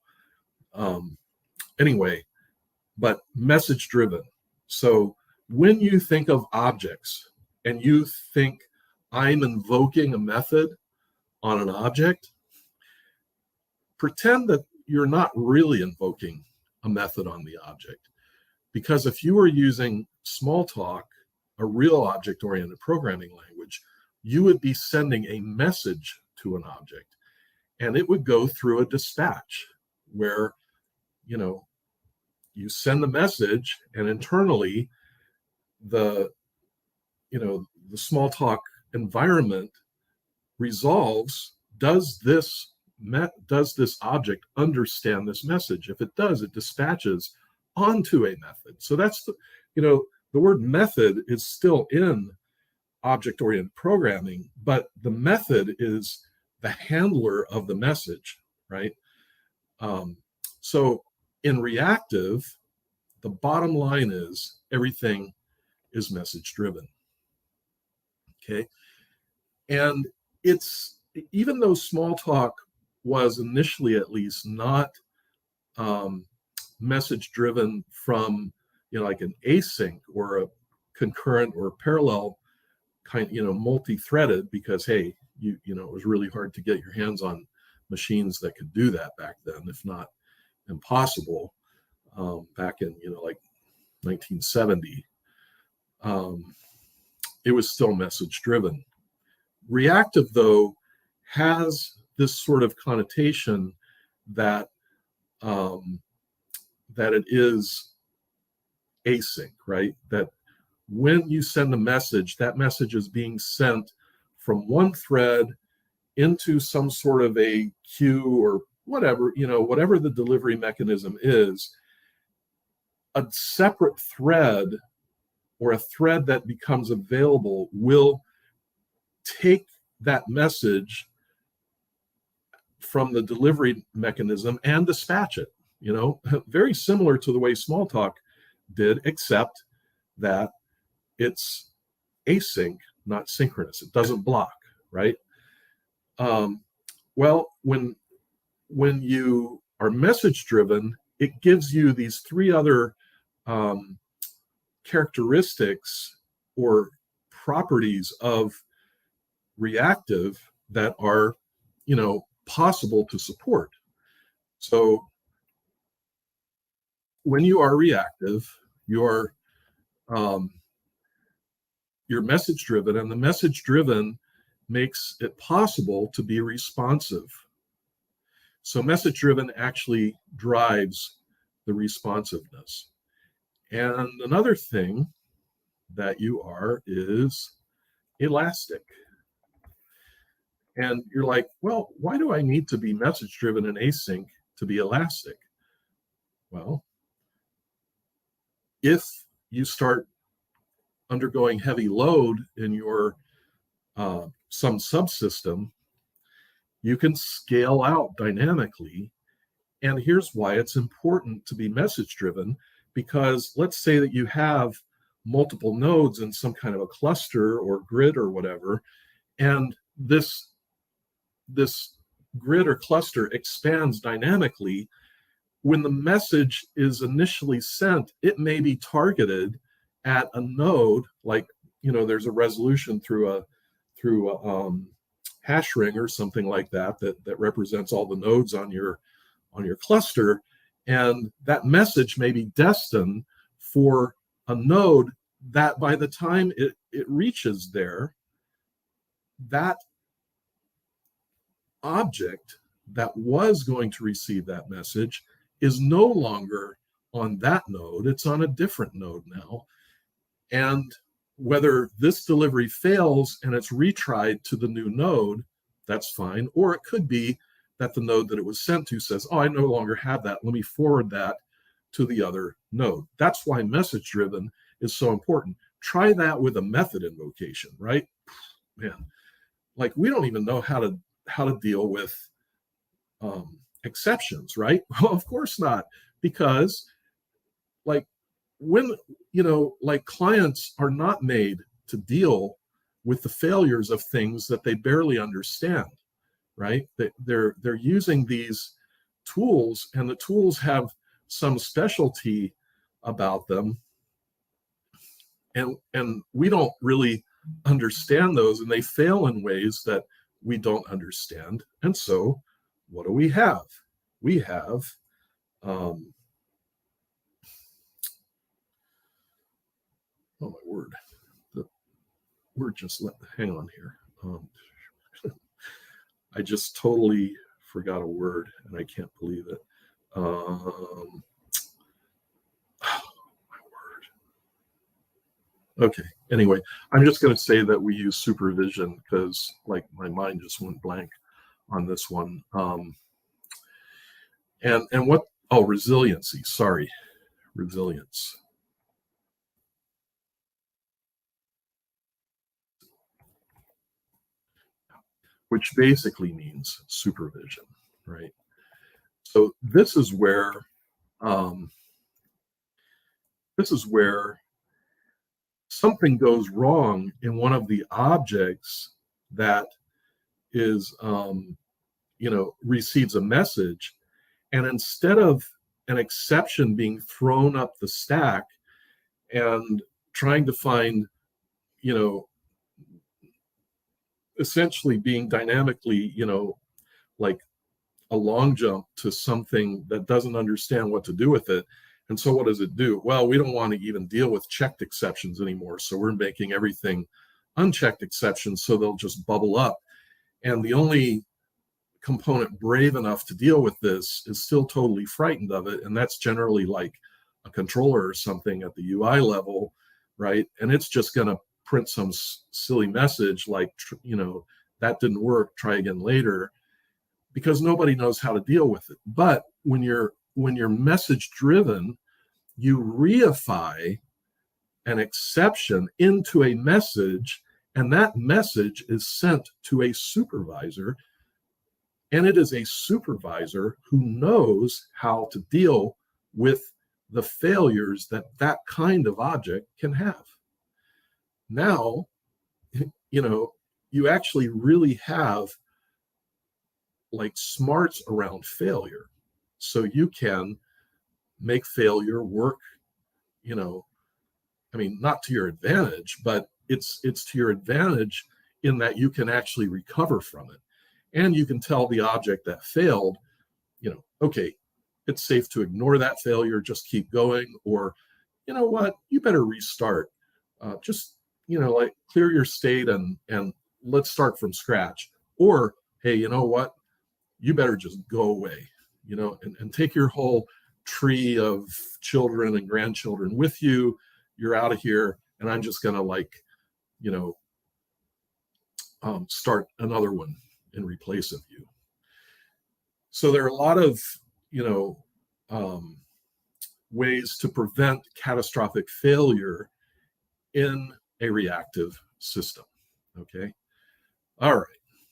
Anyway, but message driven. So when you think of objects and you think I'm invoking a method on an object, pretend that you're not really invoking a method on the object. Because if you were using Smalltalk, a real object-oriented programming language, you would be sending a message to an object, and it would go through a dispatch where, you send the message, and internally the Smalltalk environment resolves, does this object understand this message? If it does, it dispatches onto a method. So that's the word method is still in object-oriented programming, but the method is the handler of the message, right? So in reactive, the bottom line is everything is message driven. Okay. And it's, even though Smalltalk was initially at least not message driven from, like an async or a concurrent or parallel kind, multi-threaded, because, hey, it was really hard to get your hands on machines that could do that back then, if not impossible, back in, like 1970. It was still message driven. Reactive, though, has this sort of connotation that that it is async, right? That when you send a message, that message is being sent from one thread into some sort of a queue or whatever, whatever the delivery mechanism is. A separate thread or a thread that becomes available will take that message from the delivery mechanism and dispatch it, very similar to the way Smalltalk did, except that it's async, not synchronous. It doesn't block, right? Well, when you are message driven, it gives you these three other characteristics or properties of reactive that are, possible to support. So when you are reactive, you're message driven, and the message driven makes it possible to be responsive. So message driven actually drives the responsiveness. And another thing that you are is elastic. And you're like, well, why do I need to be message driven and async to be elastic? Well, if you start undergoing heavy load in your some subsystem, you can scale out dynamically. And here's why it's important to be message driven, because let's say that you have multiple nodes in some kind of a cluster or grid or whatever, and this grid or cluster expands dynamically. When the message is initially sent, it may be targeted at a node, like, there's a resolution through a hash ring or something like that represents all the nodes on your cluster, and that message may be destined for a node that by the time it reaches there, that object that was going to receive that message is no longer on that node. It's on a different node now. And whether this delivery fails and it's retried to the new node, that's fine. Or it could be that the node that it was sent to says, oh, I no longer have that. Let me forward that to the other node. That's why message driven is so important. Try that with a method invocation, right? Man, like we don't even know how to deal with exceptions, right? Well, of course not, because like when, like clients are not made to deal with the failures of things that they barely understand, right? They're using these tools, and the tools have some specialty about them, and we don't really understand those, and they fail in ways that we don't understand. And so what do we have? We have oh my word, we're just hang on here. I just totally forgot a word, and I can't believe it. Oh, my word. Okay, anyway, I'm just going to say that we use supervision because like my mind just went blank on this one. And what, oh, resiliency, sorry, resilience. Which basically means supervision, right? So this is where something goes wrong in one of the objects that is, receives a message, and instead of an exception being thrown up the stack and trying to find, essentially being dynamically, like a long jump to something that doesn't understand what to do with it. And so what does it do? Well, we don't want to even deal with checked exceptions anymore. So we're making everything unchecked exceptions, so they'll just bubble up. And the only component brave enough to deal with this is still totally frightened of it. And that's generally like a controller or something at the UI level, right? And it's just going to print some silly message like, that didn't work, try again later, because nobody knows how to deal with it. But when you're message driven, you reify an exception into a message, and that message is sent to a supervisor, and it is a supervisor who knows how to deal with the failures that that kind of object can have. Now, you actually really have like smarts around failure. So you can make failure work, not to your advantage, but it's to your advantage in that you can actually recover from it. And you can tell the object that failed, okay, it's safe to ignore that failure, just keep going, or, you know what, you better restart. Just, like clear your state and let's start from scratch. Or, hey, you know what, you better just go away, and take your whole tree of children and grandchildren with you. You're out of here, and I'm just going to start another one in replace of you. So there are a lot of, ways to prevent catastrophic failure in a reactive system. Okay. All right.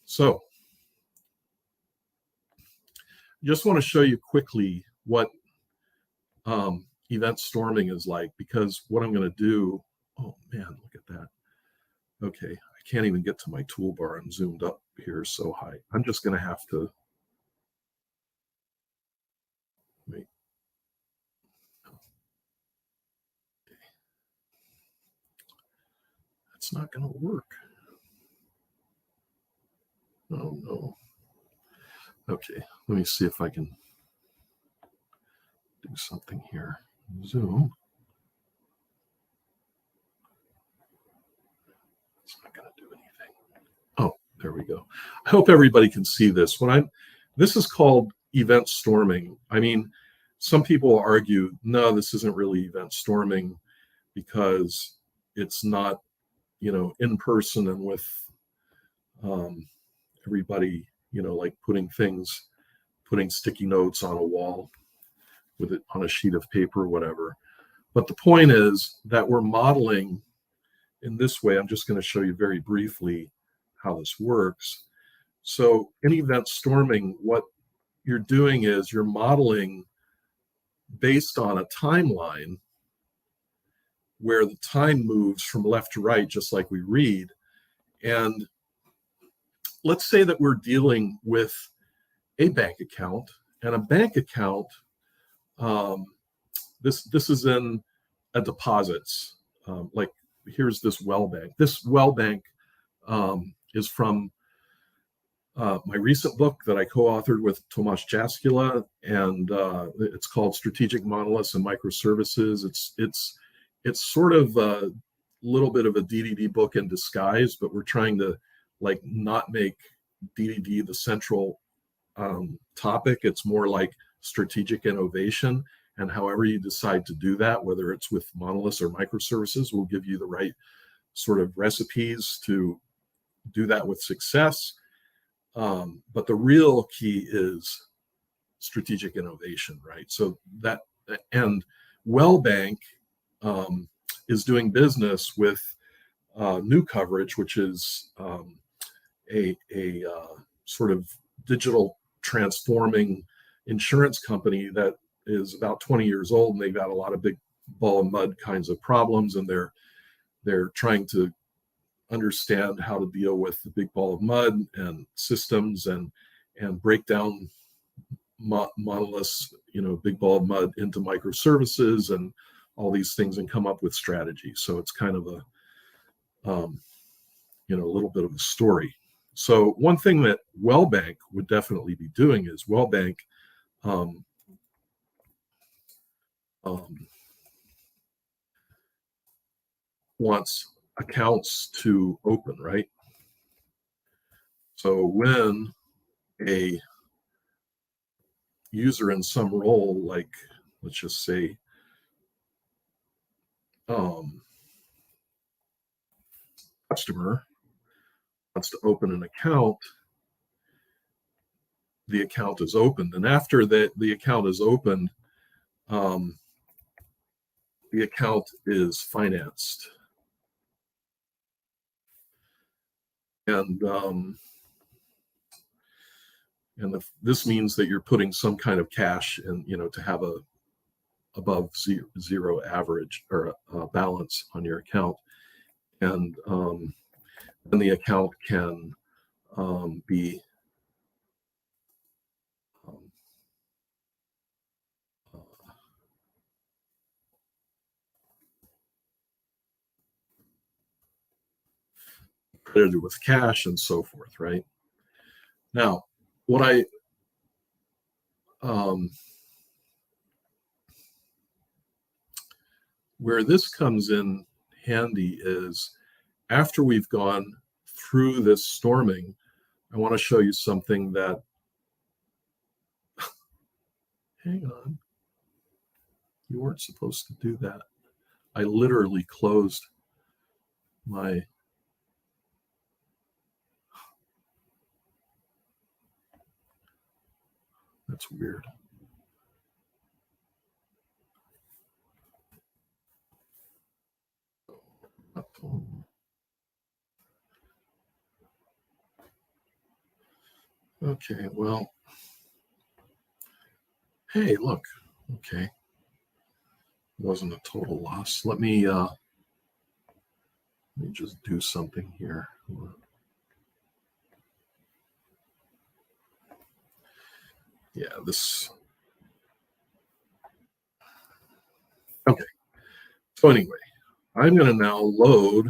So just want to show you quickly what event storming is like, because what I'm going to do, oh man, look at that. Okay, I can't even get to my toolbar. I'm zoomed up here so high. I'm just going to have to wait. Okay. That's not going to work. Oh no. Okay, let me see if I can do something here. Zoom. It's not going to do anything. Oh, there we go. I hope everybody can see this. This is called event storming. I mean, some people argue, no, this isn't really event storming because it's not, in person and with everybody, like putting sticky notes on a wall with it on a sheet of paper or whatever. But the point is that we're modeling in this way. I'm just going to show you very briefly how this works. So in event storming, what you're doing is you're modeling based on a timeline where the time moves from left to right, just like we read. And let's say that we're dealing with a bank account, and a bank account, this is in a deposits, like here's this well bank. This well bank is from my recent book that I co-authored with Tomasz Jaskula, and it's called Strategic Monoliths and Microservices. It's sort of a little bit of a DDD book in disguise, but we're trying to not make DDD the central topic. It's more like strategic innovation, and however you decide to do that, whether it's with monoliths or microservices, will give you the right sort of recipes to do that with success. But the real key is strategic innovation, right? So that, and Wellbank is doing business with New Coverage, which is a sort of digital transforming insurance company that is about 20 years old, and they've got a lot of big ball of mud kinds of problems, and they're trying to understand how to deal with the big ball of mud and systems and break down monoliths, big ball of mud into microservices and all these things and come up with strategies. So it's kind of a little bit of a story. So one thing that Wellbank would definitely be doing is Wellbank wants accounts to open, right? So when a user in some role, like let's just say customer wants to open an account, the account is opened. And after the account is opened, the account is financed. And this means that you're putting some kind of cash in, to have a above zero average or balance on your account. And then the account can be credited with cash and so forth, right? Now, what where this comes in handy is after we've gone through this storming, I want to show you something that, hang on, you weren't supposed to do that. I literally closed my, that's weird. Okay, well, hey, look, okay. Wasn't a total loss. Let me just do something here. Yeah, this. Okay. So anyway, I'm going to now load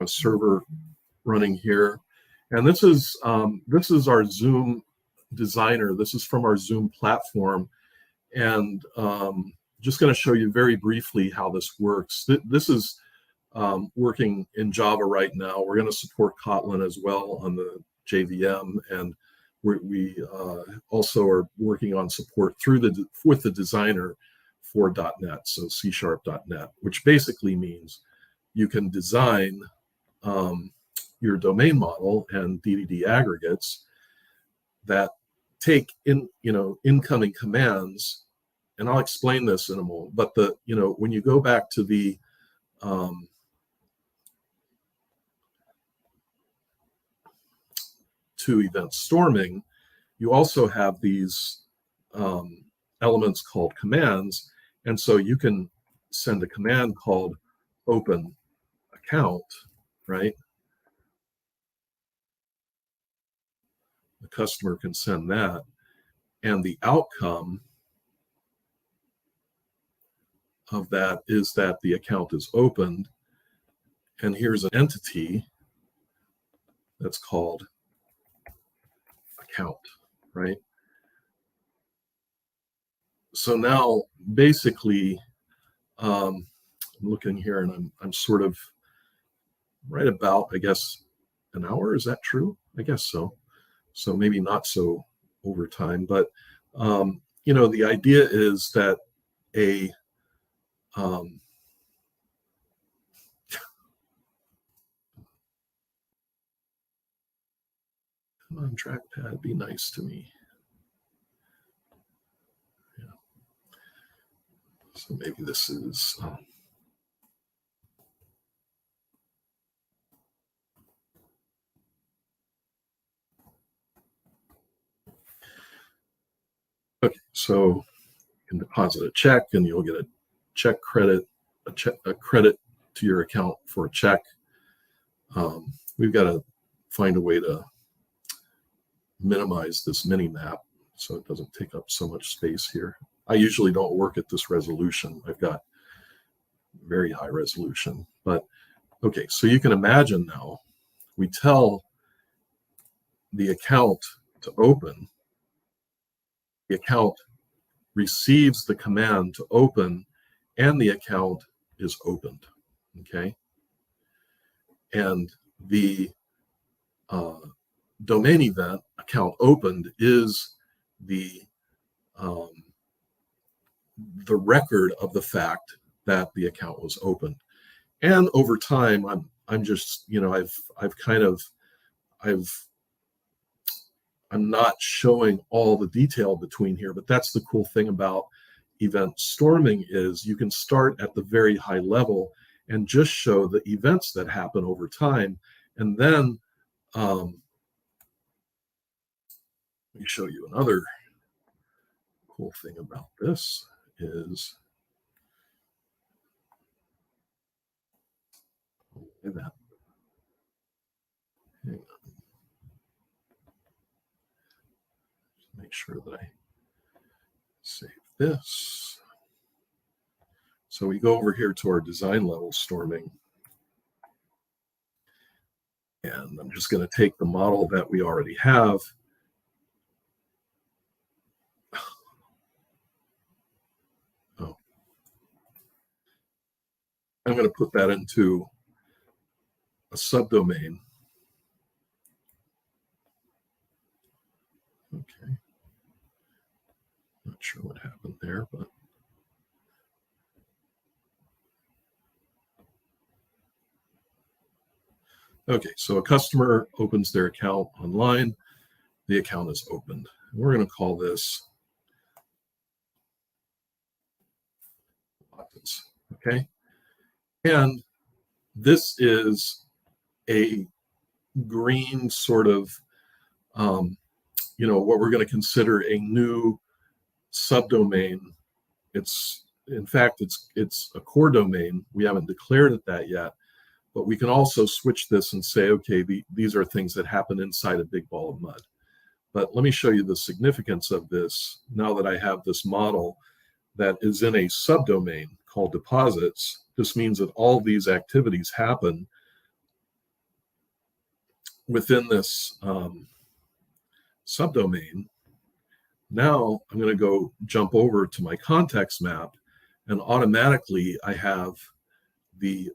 a server running here, and this is our Zoom designer. This is from our Zoom platform, and just going to show you very briefly how this works. This is working in Java right now. We're going to support Kotlin as well on the JVM, and we also are working on support with the designer for .NET, so C#.NET, which basically means you can design your domain model and DDD aggregates that take incoming commands, and I'll explain this in a moment. But when you go back to the to event storming, you also have these elements called commands, and so you can send a command called open account, right? The customer can send that, and the outcome of that is that the account is opened, and here's an entity that's called account, right? So now basically I'm looking here, and I'm sort of right about, I guess, an hour. Is that true? I guess so. So maybe not so over time, but the idea is that come on, trackpad, be nice to me. Yeah. So maybe this is okay. So you can deposit a check, and you'll get a check credit, a credit to your account for a check. We've got to find a way to minimize this mini map so it doesn't take up so much space here. I usually don't work at this resolution. I've got very high resolution, but okay. So you can imagine now we tell the account to open, the account receives the command to open, and the account is opened, okay? And the domain event account opened is the record of the fact that the account was opened. And over time, I'm just, you know, I'm not showing all the detail between here, but that's the cool thing about event storming is you can start at the very high level and just show the events that happen over time. And then let me show you another cool thing about this is that. Hang on. Just make sure that I save this. So we go over here to our design level storming. And I'm just going to take the model that we already have. Oh. I'm going to put that into a subdomain. Okay. Not sure what happened there, but okay, so a customer opens their account online. The account is opened. We're going to call this buttons, okay? And this is a green sort of, you know, what we're going to consider a new subdomain. It's, in fact, it's a core domain. We haven't declared it that yet. But we can also switch this and say, okay, these are things that happen inside a big ball of mud. But let me show you the significance of this now that I have this model that is in a subdomain called deposits. This means that all these activities happen within this subdomain. Now I'm going to go jump over to my context map, and automatically I have the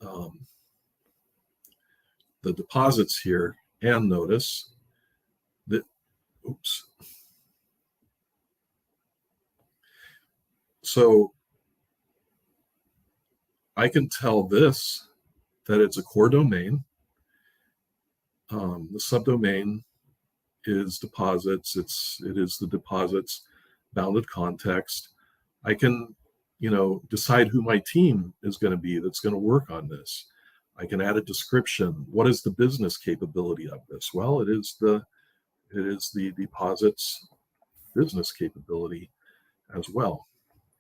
deposits here, and notice that, oops. So I can tell this that it's a core domain. The subdomain is deposits. It is the deposits bounded context. I can, you know, decide who my team is going to be that's going to work on this. I can add a description. What is the business capability of this? Well, it is the deposits business capability as well.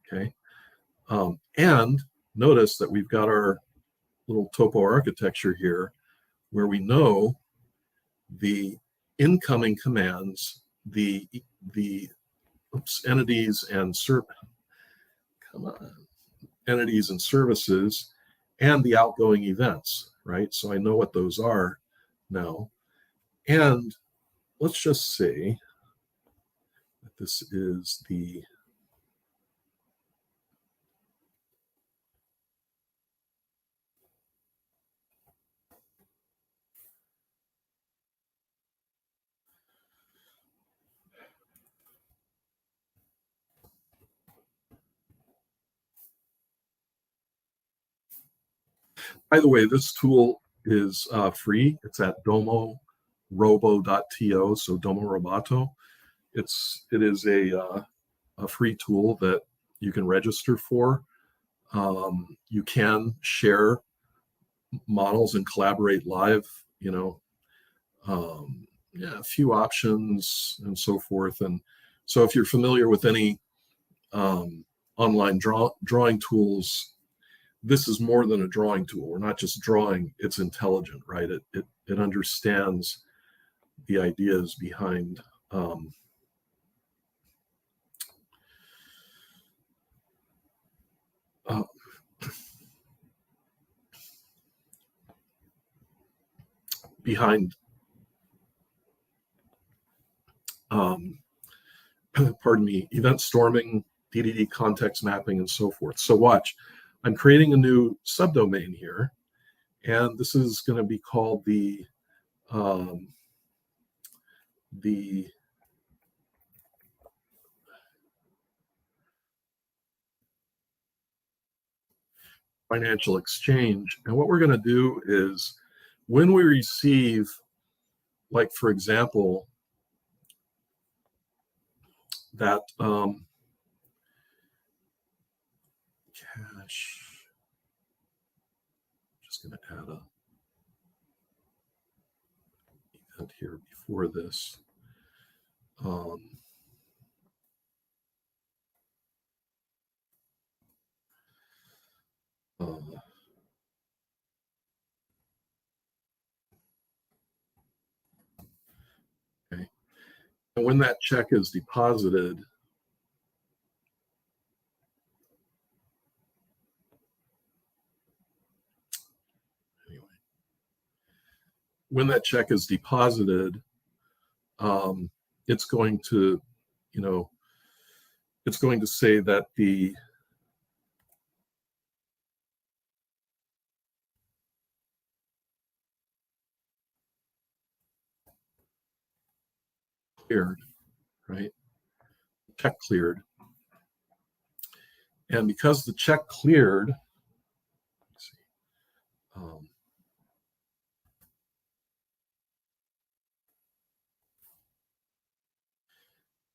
Okay, and notice that we've got our little topo architecture here, where we know the incoming commands, the entities and entities and services, and the outgoing events, right? So I know what those are now. And let's just say that this is the by the way, this tool is free. It's at Domo Robo.to, so Domo Robato. It is a free tool that you can register for. You can share models and collaborate live, you know, yeah, a few options and so forth. And so if you're familiar with any online drawing tools, this is more than a drawing tool. We're not just drawing, it's intelligent, right? It understands the ideas behind pardon me, event storming, DDD context mapping, and so forth. So watch, I'm creating a new subdomain here, and this is going to be called the financial exchange. And what we're going to do is when we receive, like, for example, that cash, just going to add a event here before this. Okay. And when that check is deposited, when that check is deposited, it's going to, it's going to say that the cleared, right? Check cleared. And because the check cleared, let's see,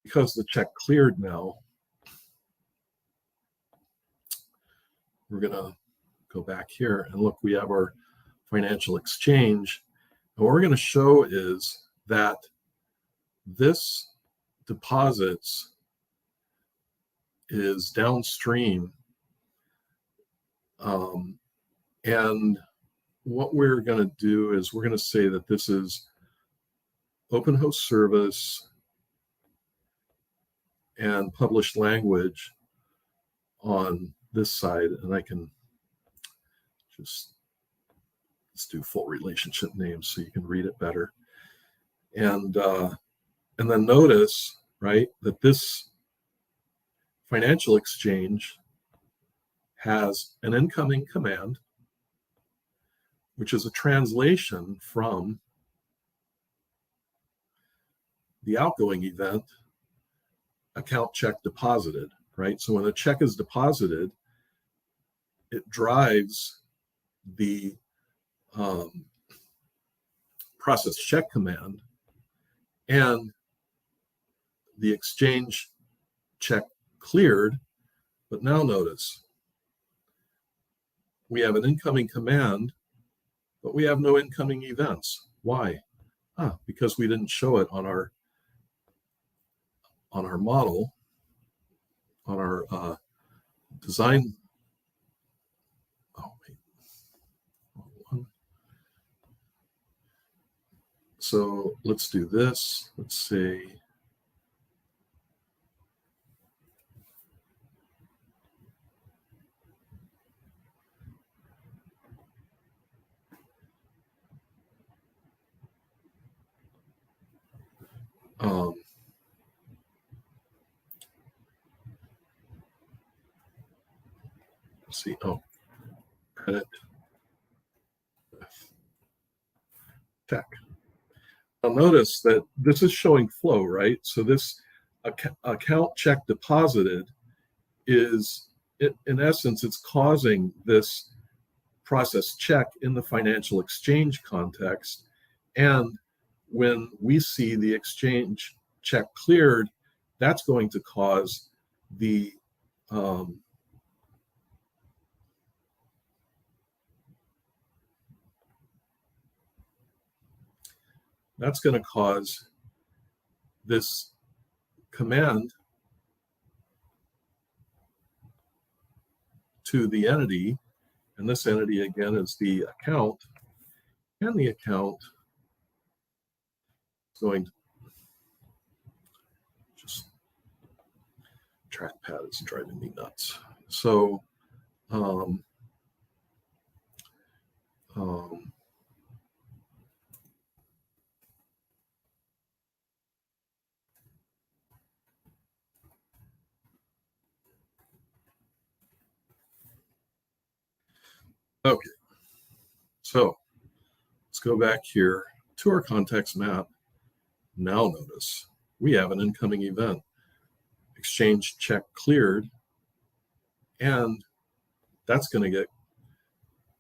because the check cleared now, we're going to go back here and look, we have our financial exchange. And what we're going to show is that this deposits is downstream. And what we're going to do is we're going to say that this is open host service and published language on this side. And I can just, let's do full relationship names so you can read it better. And then notice, right, that this financial exchange has an incoming command, which is a translation from the outgoing event, account check deposited, right? So when a check is deposited, it drives the process check command, and the exchange check cleared. But now notice, we have an incoming command, but we have no incoming events. Why? Because we didn't show it on our model, on our design. Oh, wait. Wrong one. So let's do this. Let's say let's see. Oh, credit check. Now notice that this is showing flow, right? So this account check deposited is, in essence, it's causing this process check in the financial exchange context. And when we see the exchange check cleared, that's going to cause the that's going to cause this command to the entity, and this entity again is the account, and the account is going to just, trackpad is driving me nuts. So okay, so let's go back here to our context map. Now notice we have an incoming event, exchange check cleared, and that's going to get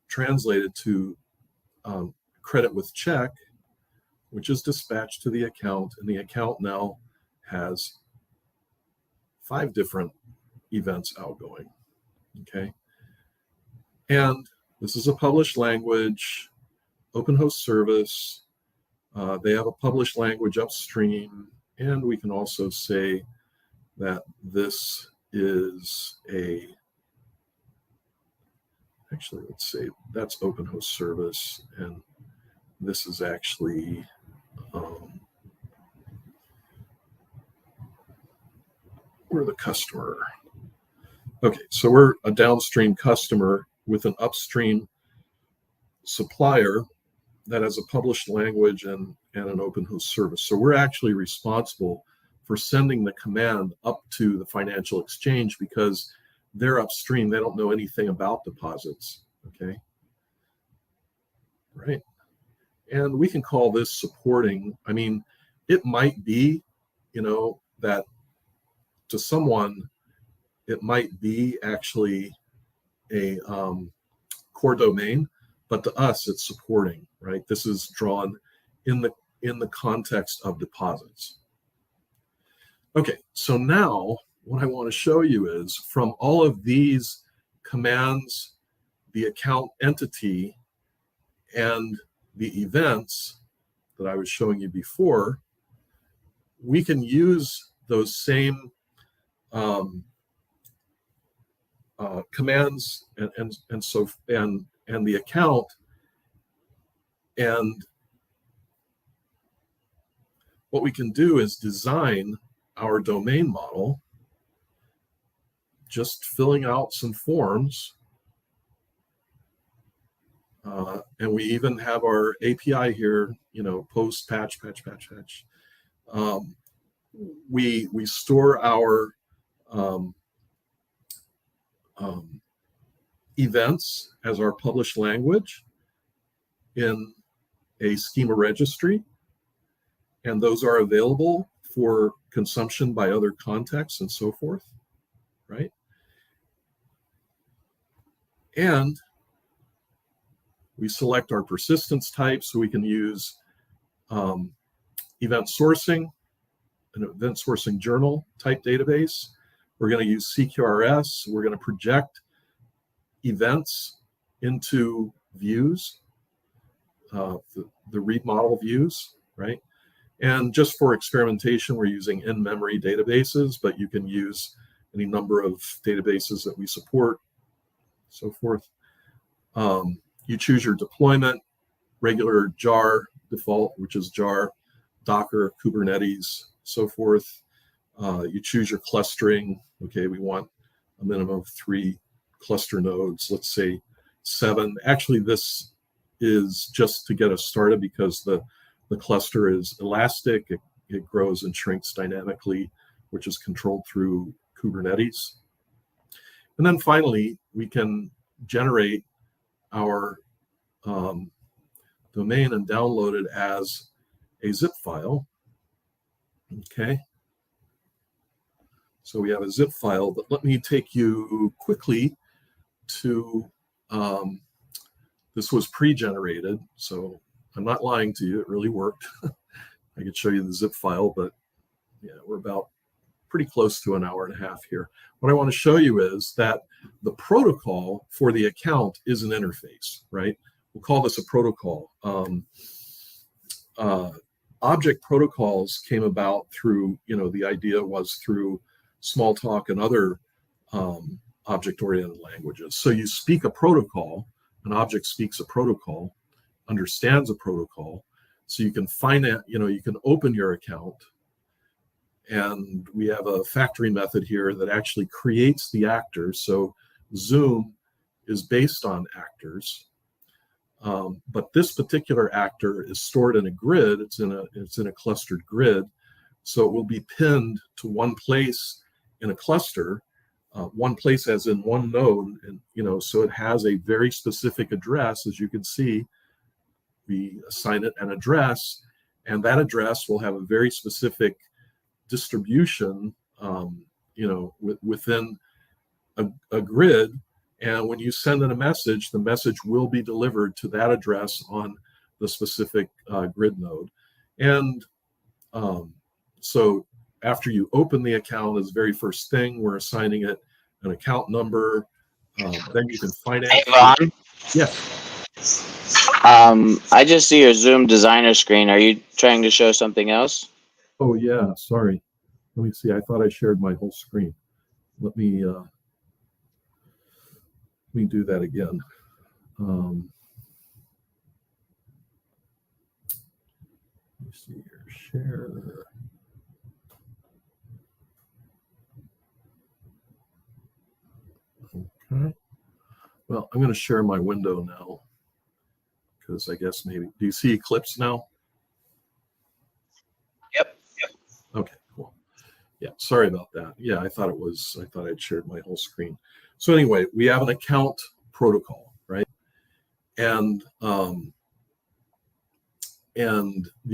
translated to credit with check, which is dispatched to the account, and the account now has 5 different events outgoing. Okay, and this is a published language, open host service. They have a published language upstream, and we can also say that this is actually, let's say that's open host service, and this is actually we're the customer. Okay, so we're a downstream customer with an upstream supplier that has a published language and an open host service. So we're actually responsible for sending the command up to the financial exchange because they're upstream. They don't know anything about deposits. Okay. Right. And we can call this supporting. I mean, it might be, that to someone, it might be actually a core domain, but to us, it's supporting, right? This is drawn in the context of deposits. Okay, so now what I want to show you is from all of these commands, the account entity, and the events that I was showing you before, we can use those same commands and the account, and what we can do is design our domain model, just filling out some forms, and we even have our API here, post, patch. We store our events as our published language in a schema registry, and those are available for consumption by other contexts and so forth, right? And we select our persistence type, so we can use event sourcing, an event sourcing journal type database. We're going to use CQRS. We're going to project events into views, the read model views, right? And just for experimentation, we're using in-memory databases, but you can use any number of databases that we support, so forth. You choose your deployment, regular jar default, which is jar, Docker, Kubernetes, so forth. You choose your clustering. Okay, we want a minimum of 3 cluster nodes, let's say 7. Actually, this is just to get us started because the cluster is elastic. It grows and shrinks dynamically, which is controlled through Kubernetes. And then finally, we can generate our domain and download it as a zip file. Okay. So we have a zip file, but let me take you quickly to, this was pre-generated, so I'm not lying to you, it really worked. I could show you the zip file, but yeah, we're about pretty close to an hour and a half here. What I want to show you is that the protocol for the account is an interface, right? We'll call this a protocol. Object protocols came about through, the idea was through Smalltalk and other object-oriented languages. So you speak a protocol, an object speaks a protocol, understands a protocol, so you can find it, you can open your account, and we have a factory method here that actually creates the actors. So Zoom is based on actors, but this particular actor is stored in a grid. It's in a clustered grid, so it will be pinned to one place in a cluster, one place as in one node, and so it has a very specific address. As you can see, we assign it an address, and that address will have a very specific distribution, within a grid, And when you send in a message, the message will be delivered to that address on the specific grid node. And so after you open the account, as the very first thing, we're assigning it an account number. Then you can finance. Hey, Vaughn. Yes. I just see your Zoom designer screen. Are you trying to show something else? Oh yeah, sorry. Let me see. I thought I shared my whole screen. Let me do that again. Let me see here. Share. Okay. Well, I'm going to share my window now because I guess maybe. Do you see Eclipse now? Yep. Okay, cool. Yeah, sorry about that. Yeah, I thought I'd shared my whole screen. So anyway, we have an account protocol, right? And the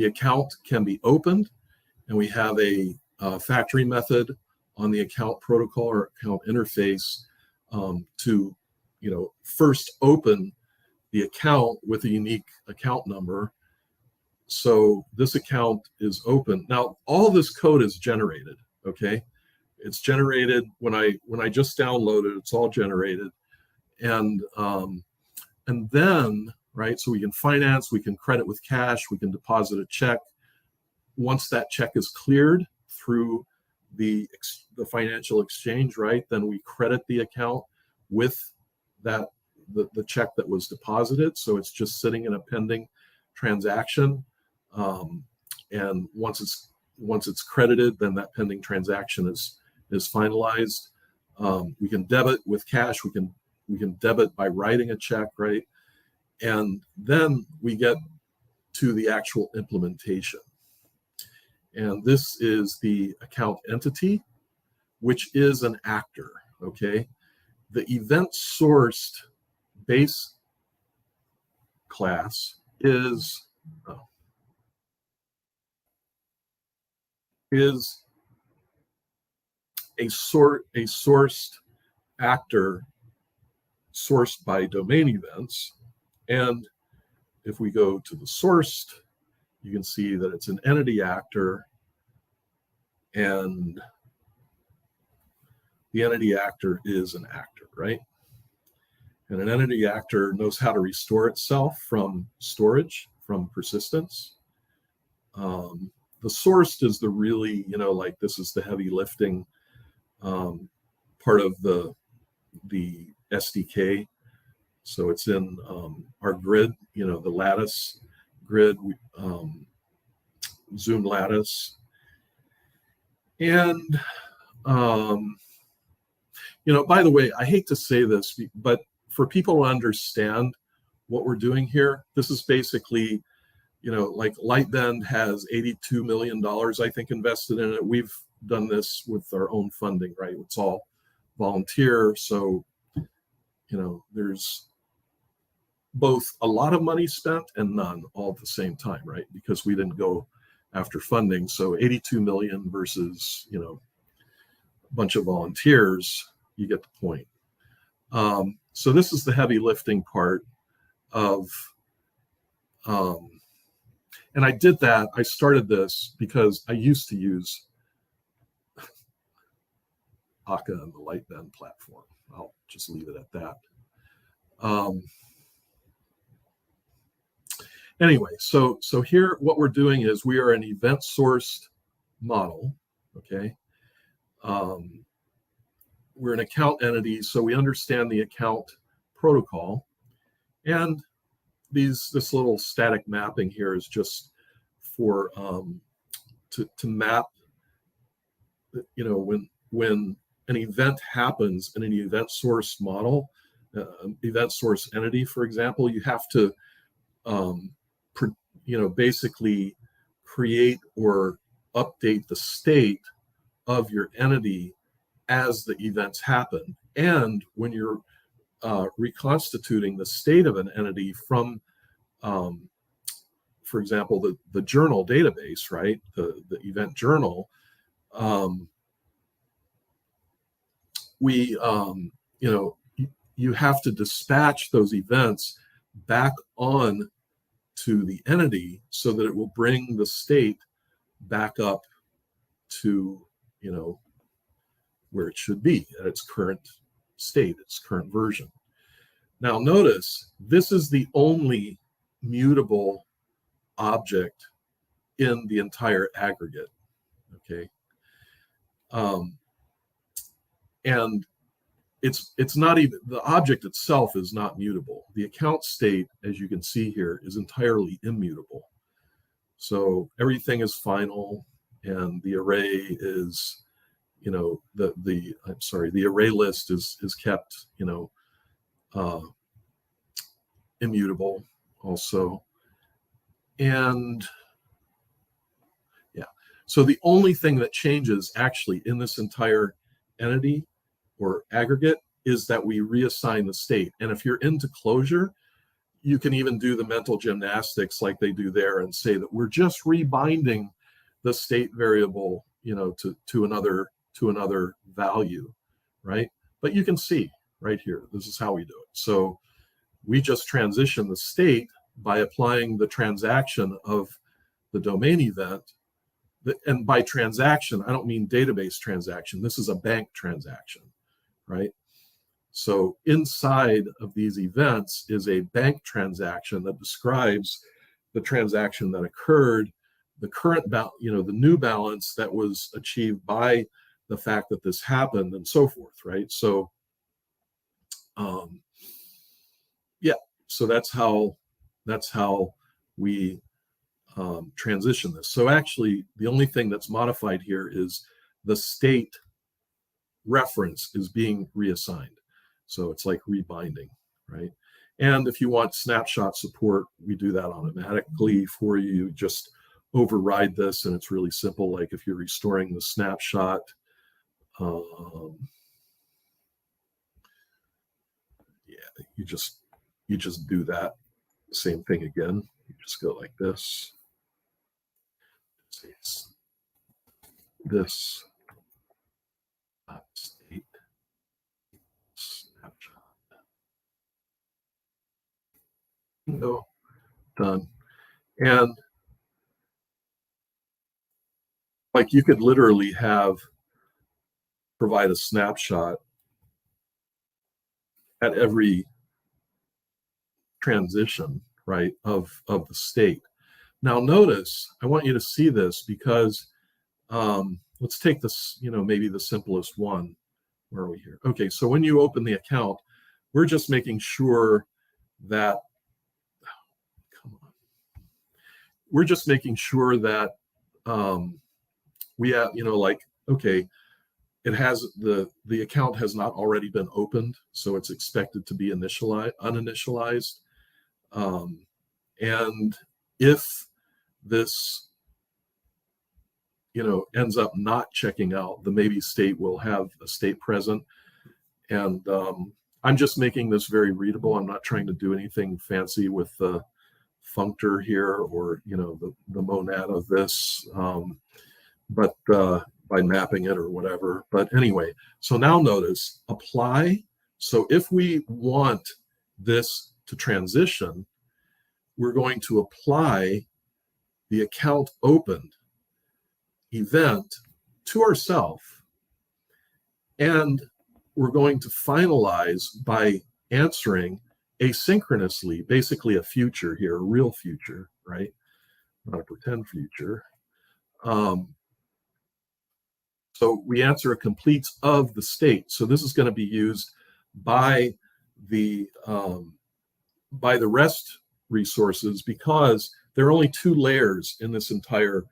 account can be opened, and we have a factory method on the account protocol or account interface to, first open the account with a unique account number. So this account is open. Now, all this code is generated, okay? It's generated when I just download it, it's all generated. And then, right, so we can finance, we can credit with cash, we can deposit a check. Once that check is cleared through the financial exchange, right, then we credit the account with that the check that was deposited. So it's just sitting in a pending transaction. And once it's credited, then that pending transaction is finalized. We can debit with cash. We can debit by writing a check, right? And then we get to the actual implementation. And this is the account entity, which is an actor, okay? The event sourced base class is a sourced actor sourced by domain events. And if we go to the sourced, you can see that it's an entity actor, and the entity actor is an actor, right? And an entity actor knows how to restore itself from storage, from persistence. The sourced is the really, like this is the heavy lifting part of the SDK. So it's in our grid, the lattice grid, Zoom lattice. And, by the way, I hate to say this, but for people to understand what we're doing here, this is basically, like Lightbend has $82 million, I think, invested in it. We've done this with our own funding, right? It's all volunteer. So, there's both a lot of money spent and none all at the same time, right? Because we didn't go after funding. So 82 million versus, a bunch of volunteers, you get the point. So this is the heavy lifting part of, and I did that. I started this because I used to use Akka and the Lightbend platform. I'll just leave it at that. Anyway, so here what we're doing is we are an event sourced model, okay? We're an account entity, so we understand the account protocol. And this little static mapping here is just for to map, when an event happens in an event source model, event source entity, for example, you have to basically create or update the state of your entity as the events happen. And when you're reconstituting the state of an entity from, for example, the journal database, right? The event journal, we, you have to dispatch those events back on to the entity so that it will bring the state back up to, you know, where it should be at its current state, its current version. Now notice, this is the only mutable object in the entire aggregate, okay? And it's not even, the object itself is not mutable. The account state, as you can see here, is entirely immutable. So everything is final, and the array is, you know, the array list is kept, you know, immutable also. And yeah, so the only thing that changes actually in this entire entity or aggregate is that we reassign the state. And if you're into closure, you can even do the mental gymnastics like they do there and say that we're just rebinding the state variable, you know, to another value, right? But you can see right here, this is how we do it. So we just transition the state by applying the transaction of the domain event. And by transaction, I don't mean database transaction. This is a bank transaction, right? So inside of these events is a bank transaction that describes the transaction that occurred, the current balance, you know, the new balance that was achieved by the fact that this happened, and so forth, right? So, yeah, so that's how we transition this. So actually, the only thing that's modified here is the state reference is being reassigned. So it's like rebinding, right? And if you want snapshot support, we do that automatically for you. Just override this, and it's really simple. Like if you're restoring the snapshot, yeah, you just do that. Same thing again. You just go like this. This state snapshot. No, done. And like you could literally provide a snapshot at every transition, right, of the state. Now notice, I want you to see this because let's take this, you know, maybe the simplest one. Where are we here? Okay, so when you open the account, we're just making sure that, come on. We're just making sure that we have, you know, like, okay, it has the account has not already been opened, so it's expected to be uninitialized. And if this, you know, ends up not checking out, the maybe state will have a state present. And I'm just making this very readable. I'm not trying to do anything fancy with the functor here or, you know, the monad of this, but by mapping it or whatever. But anyway, so now notice apply. So if we want this to transition, we're going to apply the account opened event to ourselves, and we're going to finalize by answering asynchronously, basically a future here, a real future, right? Not a pretend future. So we answer a completes of the state. So this is going to be used by the REST resources because there are only two layers in this entire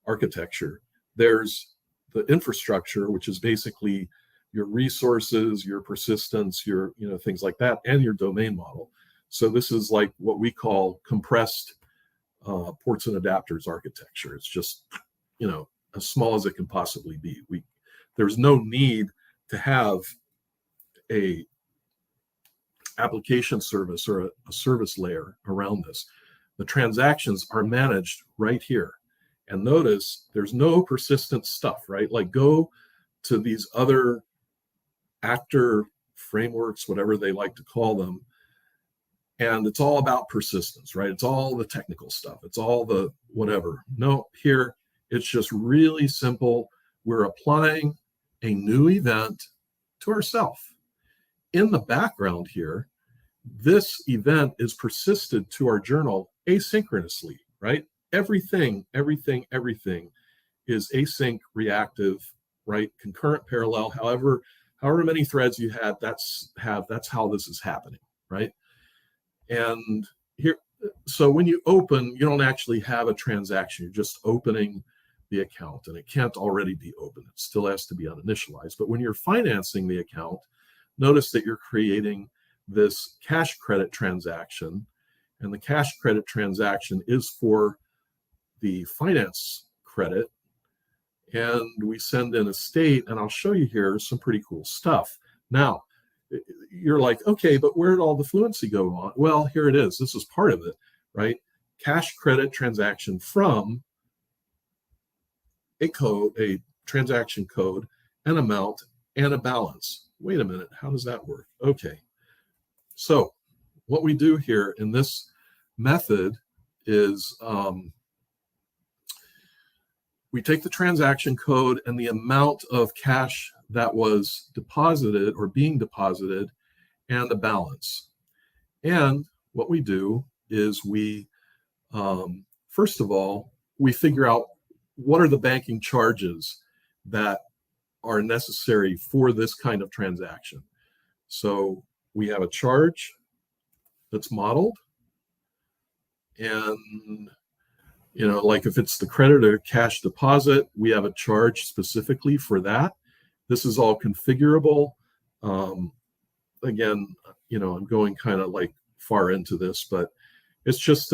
architecture. There's the infrastructure, which is basically your resources, your persistence, your, you know, things like that, and your domain model. So this is like what we call compressed ports and adapters architecture. It's just, you know, as small as it can possibly be. There's no need to have a application service or a service layer around this. The transactions are managed right here. And notice there's no persistent stuff, right? Like go to these other actor frameworks, whatever they like to call them. And it's all about persistence, right? It's all the technical stuff. It's all the whatever. No, here, it's just really simple. We're applying a new event to ourselves. In the background here, this event is persisted to our journal asynchronously, right? Everything is async, reactive, right? Concurrent, parallel, however many threads you had, that's how this is happening, right? And here, so when you open, you don't actually have a transaction. You're just opening the account, and it can't already be open. It still has to be uninitialized. But when you're financing the account, notice that you're creating this cash credit transaction, and the cash credit transaction is for the finance credit, and we send in a state, and I'll show you here some pretty cool stuff. Now, you're like, okay, but where did all the fluency go on? Well, here it is. This is part of it, right? Cash credit transaction from a code, a transaction code, an amount, and a balance. Wait a minute, how does that work? Okay, so what we do here in this method is we take the transaction code and the amount of cash that was deposited or being deposited and the balance. And what we do is we, first of all, we figure out what are the banking charges that are necessary for this kind of transaction. So we have a charge that's modeled, and like if it's the credit or cash deposit, we have a charge specifically for that. This is all configurable. Again, I'm going kind of like far into this, but it's just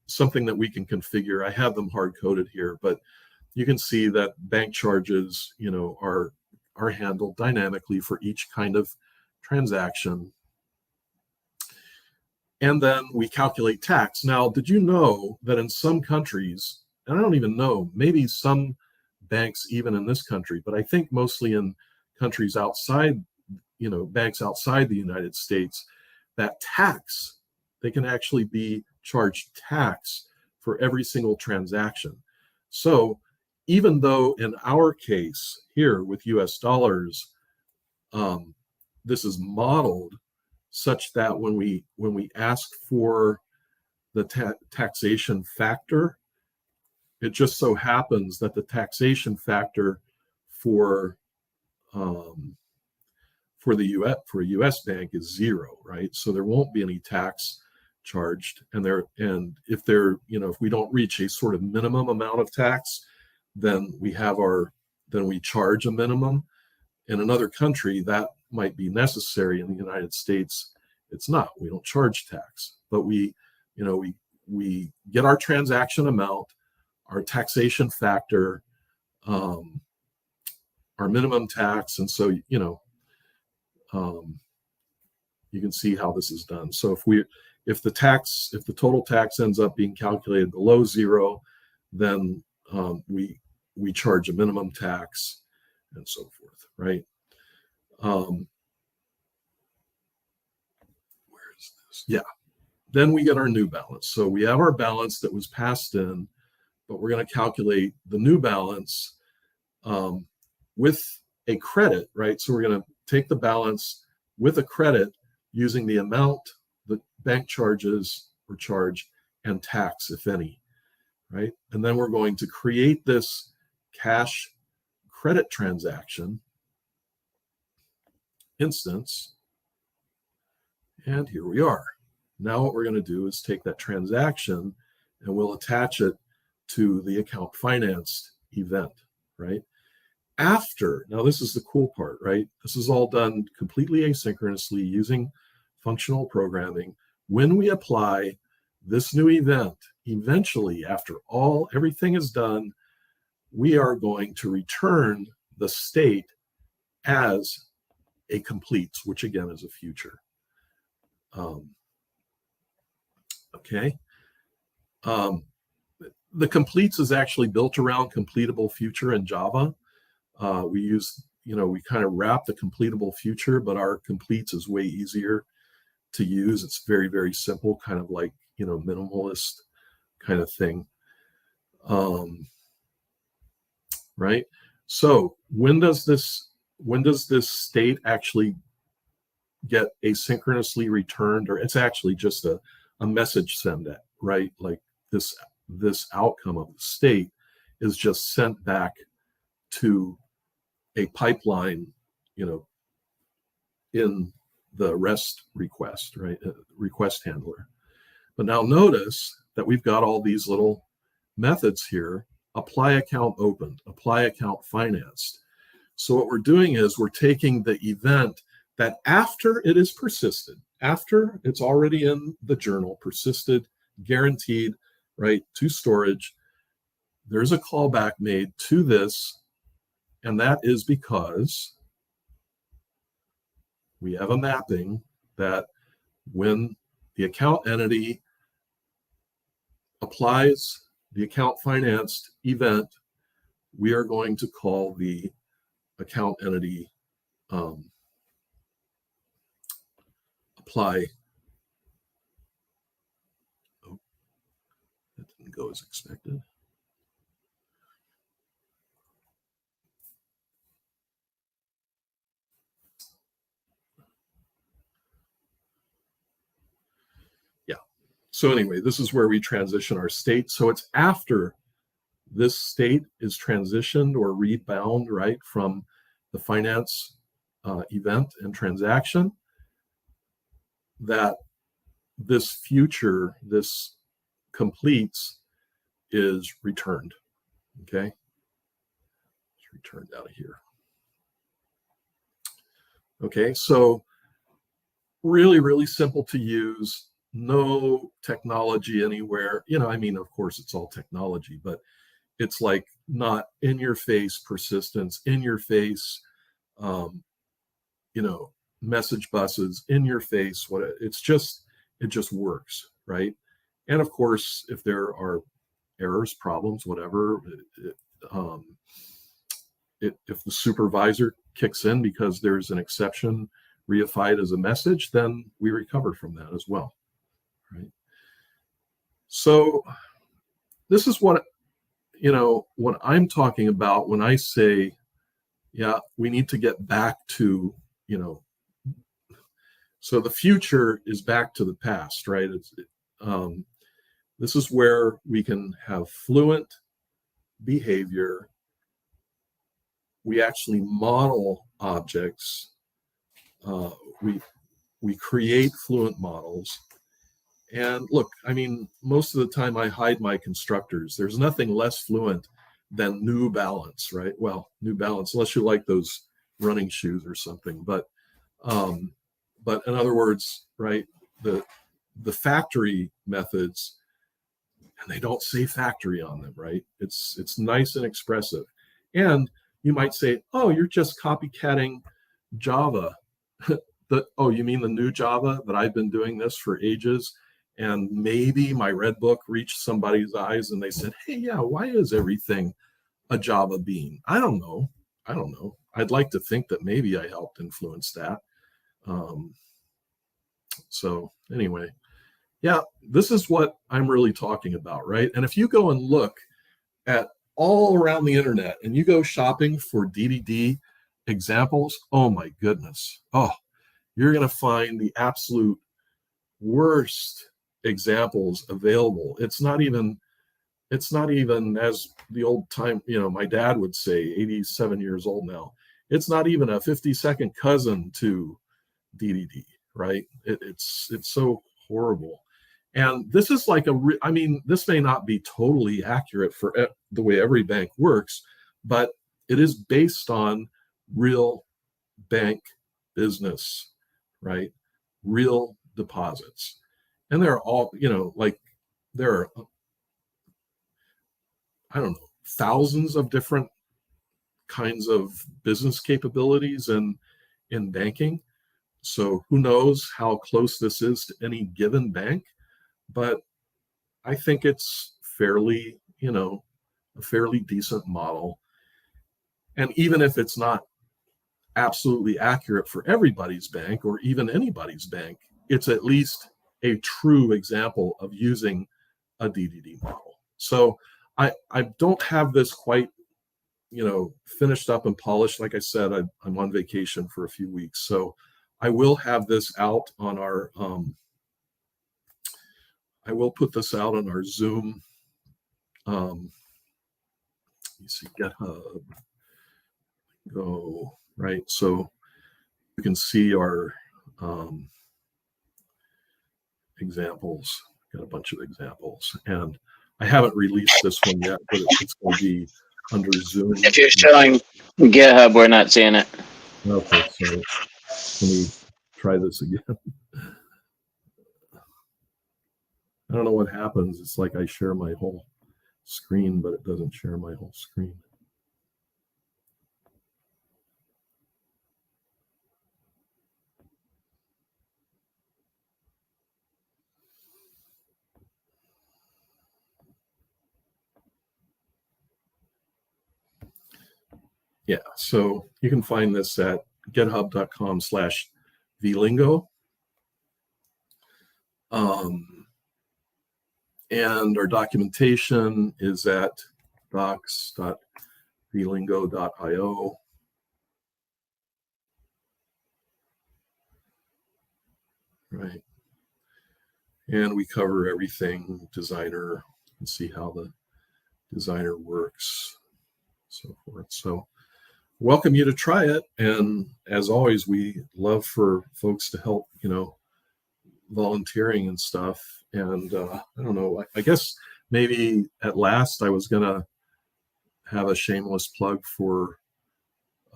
something that we can configure. I have them hard coded here, but you can see that bank charges, are handled dynamically for each kind of transaction. And then we calculate tax. Now, did you know that in some countries, and I don't even know, maybe some banks even in this country, but I think mostly in countries outside, banks outside the United States, that tax, they can actually be charged tax for every single transaction. So even though in our case here with US dollars, this is modeled such that when we ask for the taxation factor, it just so happens that the taxation factor for a U.S. bank is 0, right? So there won't be any tax charged, and if we don't reach a sort of minimum amount of tax, then we charge a minimum. In another country, that might be necessary. In the United States, it's not. We don't charge tax, but we get our transaction amount, our taxation factor, our minimum tax, and so you can see how this is done. So if the total tax ends up being calculated below 0, then we charge a minimum tax, and so forth, right? Where is this? Yeah. Then we get our new balance. So we have our balance that was passed in, but we're going to calculate the new balance with a credit, right? So we're going to take the balance with a credit using the amount the bank charges or charge and tax, if any, right? And then we're going to create this cash credit transaction instance. And here we are. Now what we're going to do is take that transaction and we'll attach it to the account financed event, right? Now this is the cool part, right? This is all done completely asynchronously using functional programming. When we apply this new event, eventually after everything is done, we are going to return the state as a completes, which again is a future. Okay. The completes is actually built around completable future in Java. We use we kind of wrap the completable future, but our completes is way easier to use. It's very, very simple, kind of like, minimalist kind of thing. Right? So when does this state actually get asynchronously returned, or it's actually just a message send at, right? Like this outcome of the state is just sent back to a pipeline, in the REST request, right? Request handler. But now notice that we've got all these little methods here: apply account opened, apply account financed. So what we're doing is we're taking the event that after it is persisted, after it's already in the journal, persisted, guaranteed, right, to storage, there's a callback made to this, and that is because we have a mapping that when the account entity applies the account financed event, we are going to call the account entity apply. Oh, that didn't go as expected. Yeah. So anyway, this is where we transition our state. So it's after this state is transitioned or rebound, right, from the finance event and transaction, that this future, this completes, is returned. Okay, it's returned out of here. Okay, so really, really simple to use. No technology anywhere. Of course, it's all technology, but it's like not in your face persistence, in your face, message buses, in your face. It just works, right? And of course, if there are errors, problems, whatever, if the supervisor kicks in because there's an exception reified as a message, then we recover from that as well, right? So this is what I'm talking about when I say, yeah, we need to get back to, so the future is back to the past, right? This is where we can have fluent behavior. We actually model objects. We create fluent models. And look, most of the time I hide my constructors. There's nothing less fluent than New Balance, right? Well, New Balance, unless you like those running shoes or something. But in other words, right, the factory methods, and they don't say factory on them, right? It's nice and expressive. And you might say, oh, you're just copycatting Java. Oh, you mean the new Java that I've been doing this for ages? And maybe my red book reached somebody's eyes and they said, hey, yeah, why is everything a Java bean? I don't know. I'd like to think that maybe I helped influence that. So anyway, yeah, this is what I'm really talking about, right? And if you go and look at all around the internet and you go shopping for DDD examples, oh my goodness. Oh, you're going to find the absolute worst examples available. It's not even as the old time, my dad would say, 87 years old now. It's not even a 50-second cousin to DDD, right? It's so horrible. And this is like this may not be totally accurate for the way every bank works, but it is based on real bank business, right? Real deposits. And they're all, there are, I don't know, thousands of different kinds of business capabilities in banking. So who knows how close this is to any given bank, but I think it's fairly, a fairly decent model. And even if it's not absolutely accurate for everybody's bank or even anybody's bank, it's at least a true example of using a DDD model. So I don't have this quite, finished up and polished. Like I said, I'm on vacation for a few weeks. So I will have this out on our, I will put this out on our Zoom, you see GitHub, go, right? So you can see our examples, got a bunch of examples. And I haven't released this one yet, but it's going to be under Zoom. If you're showing GitHub, we're not seeing it. Okay, so let me try this again. I don't know what happens. It's like I share my whole screen, but it doesn't share my whole screen. Yeah, so you can find this at github.com/vlingo. And our documentation is at docs.vlingo.io. Right. And we cover everything designer and see how the designer works, so forth. So welcome you to try it. And as always, we love for folks to help, volunteering and stuff. And I don't know, I guess maybe at last I was going to have a shameless plug for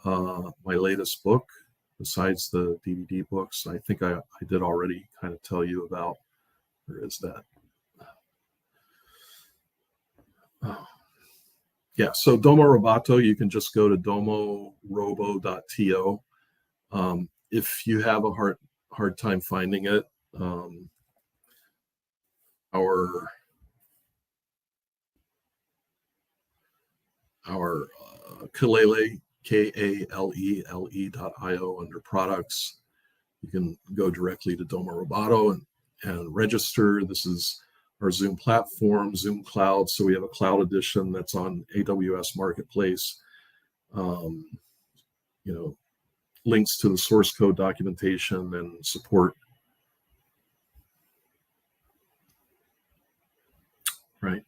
my latest book, besides the DVD books. I think I did already kind of tell you about, where is that? Yeah, so Domo Robato, you can just go to domorobo.to. If you have a hard time finding it, our Kalele, KALELE.io under products. You can go directly to Domo Robato and register. This is our Zoom platform, Zoom Cloud. So we have a cloud edition that's on AWS Marketplace. Links to the source code documentation and support. Right.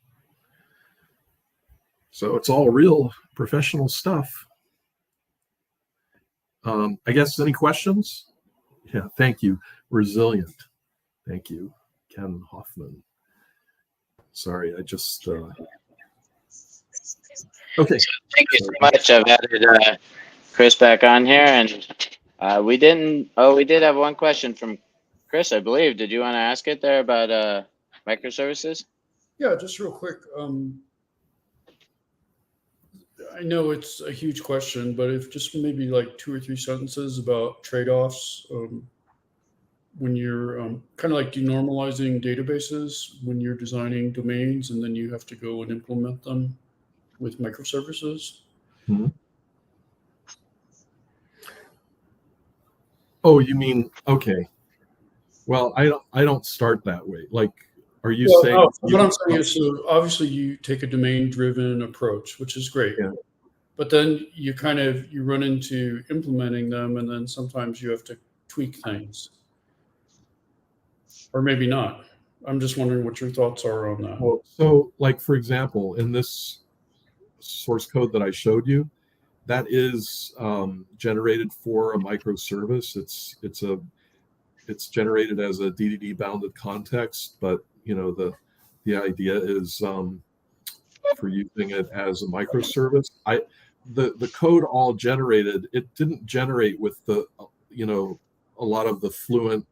So it's all real professional stuff. I guess any questions? Yeah, thank you. Resilient. Thank you, Ken Hoffman. Sorry, I just okay. Thank you so much. I've added Chris back on here, and we did have one question from Chris, I believe. Did you want to ask it there about microservices? Yeah, just real quick. I know it's a huge question, but if just maybe like 2 or 3 sentences about trade-offs when you're kind of like denormalizing databases when you're designing domains and then you have to go and implement them with microservices. Mm-hmm. Oh, you mean, okay. Well, I don't start that way. Like, are you saying? No, what I'm saying is, so obviously you take a domain-driven approach, which is great. Yeah. But then you run into implementing them, and then sometimes you have to tweak things. Or maybe not. I'm just wondering what your thoughts are on that. Well, so like, for example, in this source code that I showed you, that is generated for a microservice. It's generated as a DDD bounded context, but the idea is for using it as a microservice. The code all generated. It didn't generate with the a lot of the fluent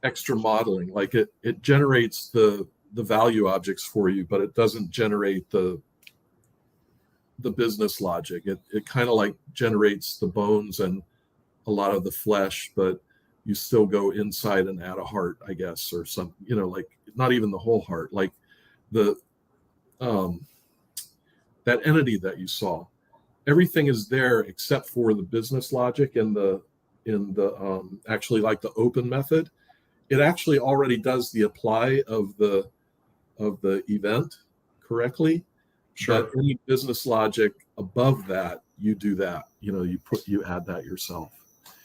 extra modeling. Like it generates the value objects for you, but it doesn't generate the business logic. It kind of like generates the bones and a lot of the flesh, but you still go inside and add a heart, I guess, or some, like not even the whole heart, like the that entity that you saw. everything is there except for the business logic and the actually like the open method. It actually already does the apply of the event correctly. Sure. But any business logic above that, you do that. You add that yourself.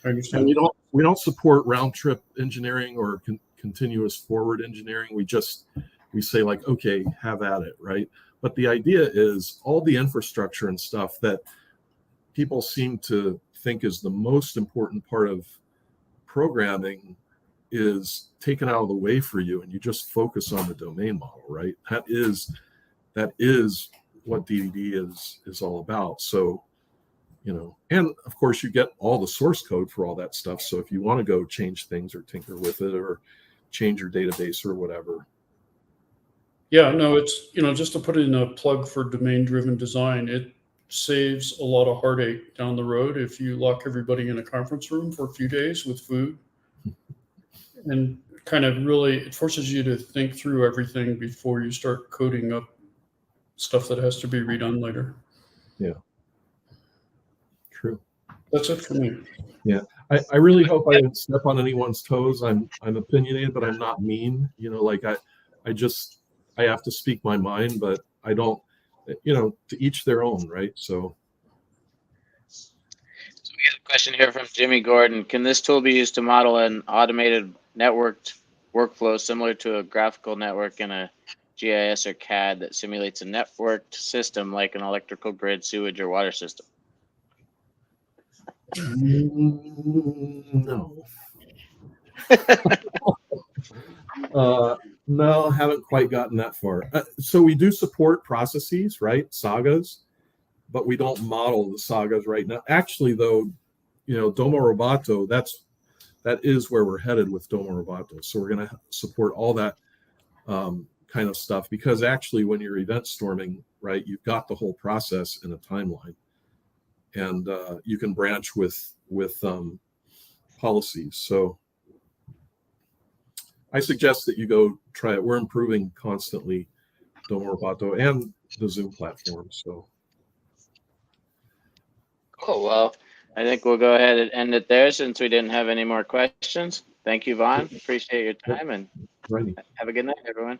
I understand. And we don't support round trip engineering or continuous forward engineering. We say like, okay, have at it, right? But the idea is all the infrastructure and stuff that people seem to think is the most important part of programming is taken out of the way for you, and you just focus on the domain model, right? That is what DDD is all about. So, and of course you get all the source code for all that stuff. So if you want to go change things or tinker with it or change your database or whatever. Yeah, no, it's, just to put in a plug for domain-driven design, it saves a lot of heartache down the road if you lock everybody in a conference room for a few days with food. And kind of really, it forces you to think through everything before you start coding up stuff that has to be redone later. Yeah. True. That's it for me. Yeah. I really hope I didn't step on anyone's toes. I'm opinionated, but I'm not mean. I have to speak my mind, but I don't, to each their own, right? So we have a question here from Jimmy Gordon. Can this tool be used to model an automated networked workflow similar to a graphical network in a GIS or CAD that simulates a networked system like an electrical grid, sewage, or water system? no. No, haven't quite gotten that far. So we do support processes, right? Sagas, but we don't model the sagas right now. Actually, though, Domo Robato, that is where we're headed with Domo Robato. So we're going to support all that kind of stuff, because actually when you're event storming, right, you've got the whole process in a timeline, and you can branch with policies. So I suggest that you go try it. We're improving constantly Domo Robato and the Zoom platform. So Cool. Well, I think we'll go ahead and end it there since we didn't have any more questions. Thank you, Vaughn. Appreciate your time, and righty. have a good night, everyone.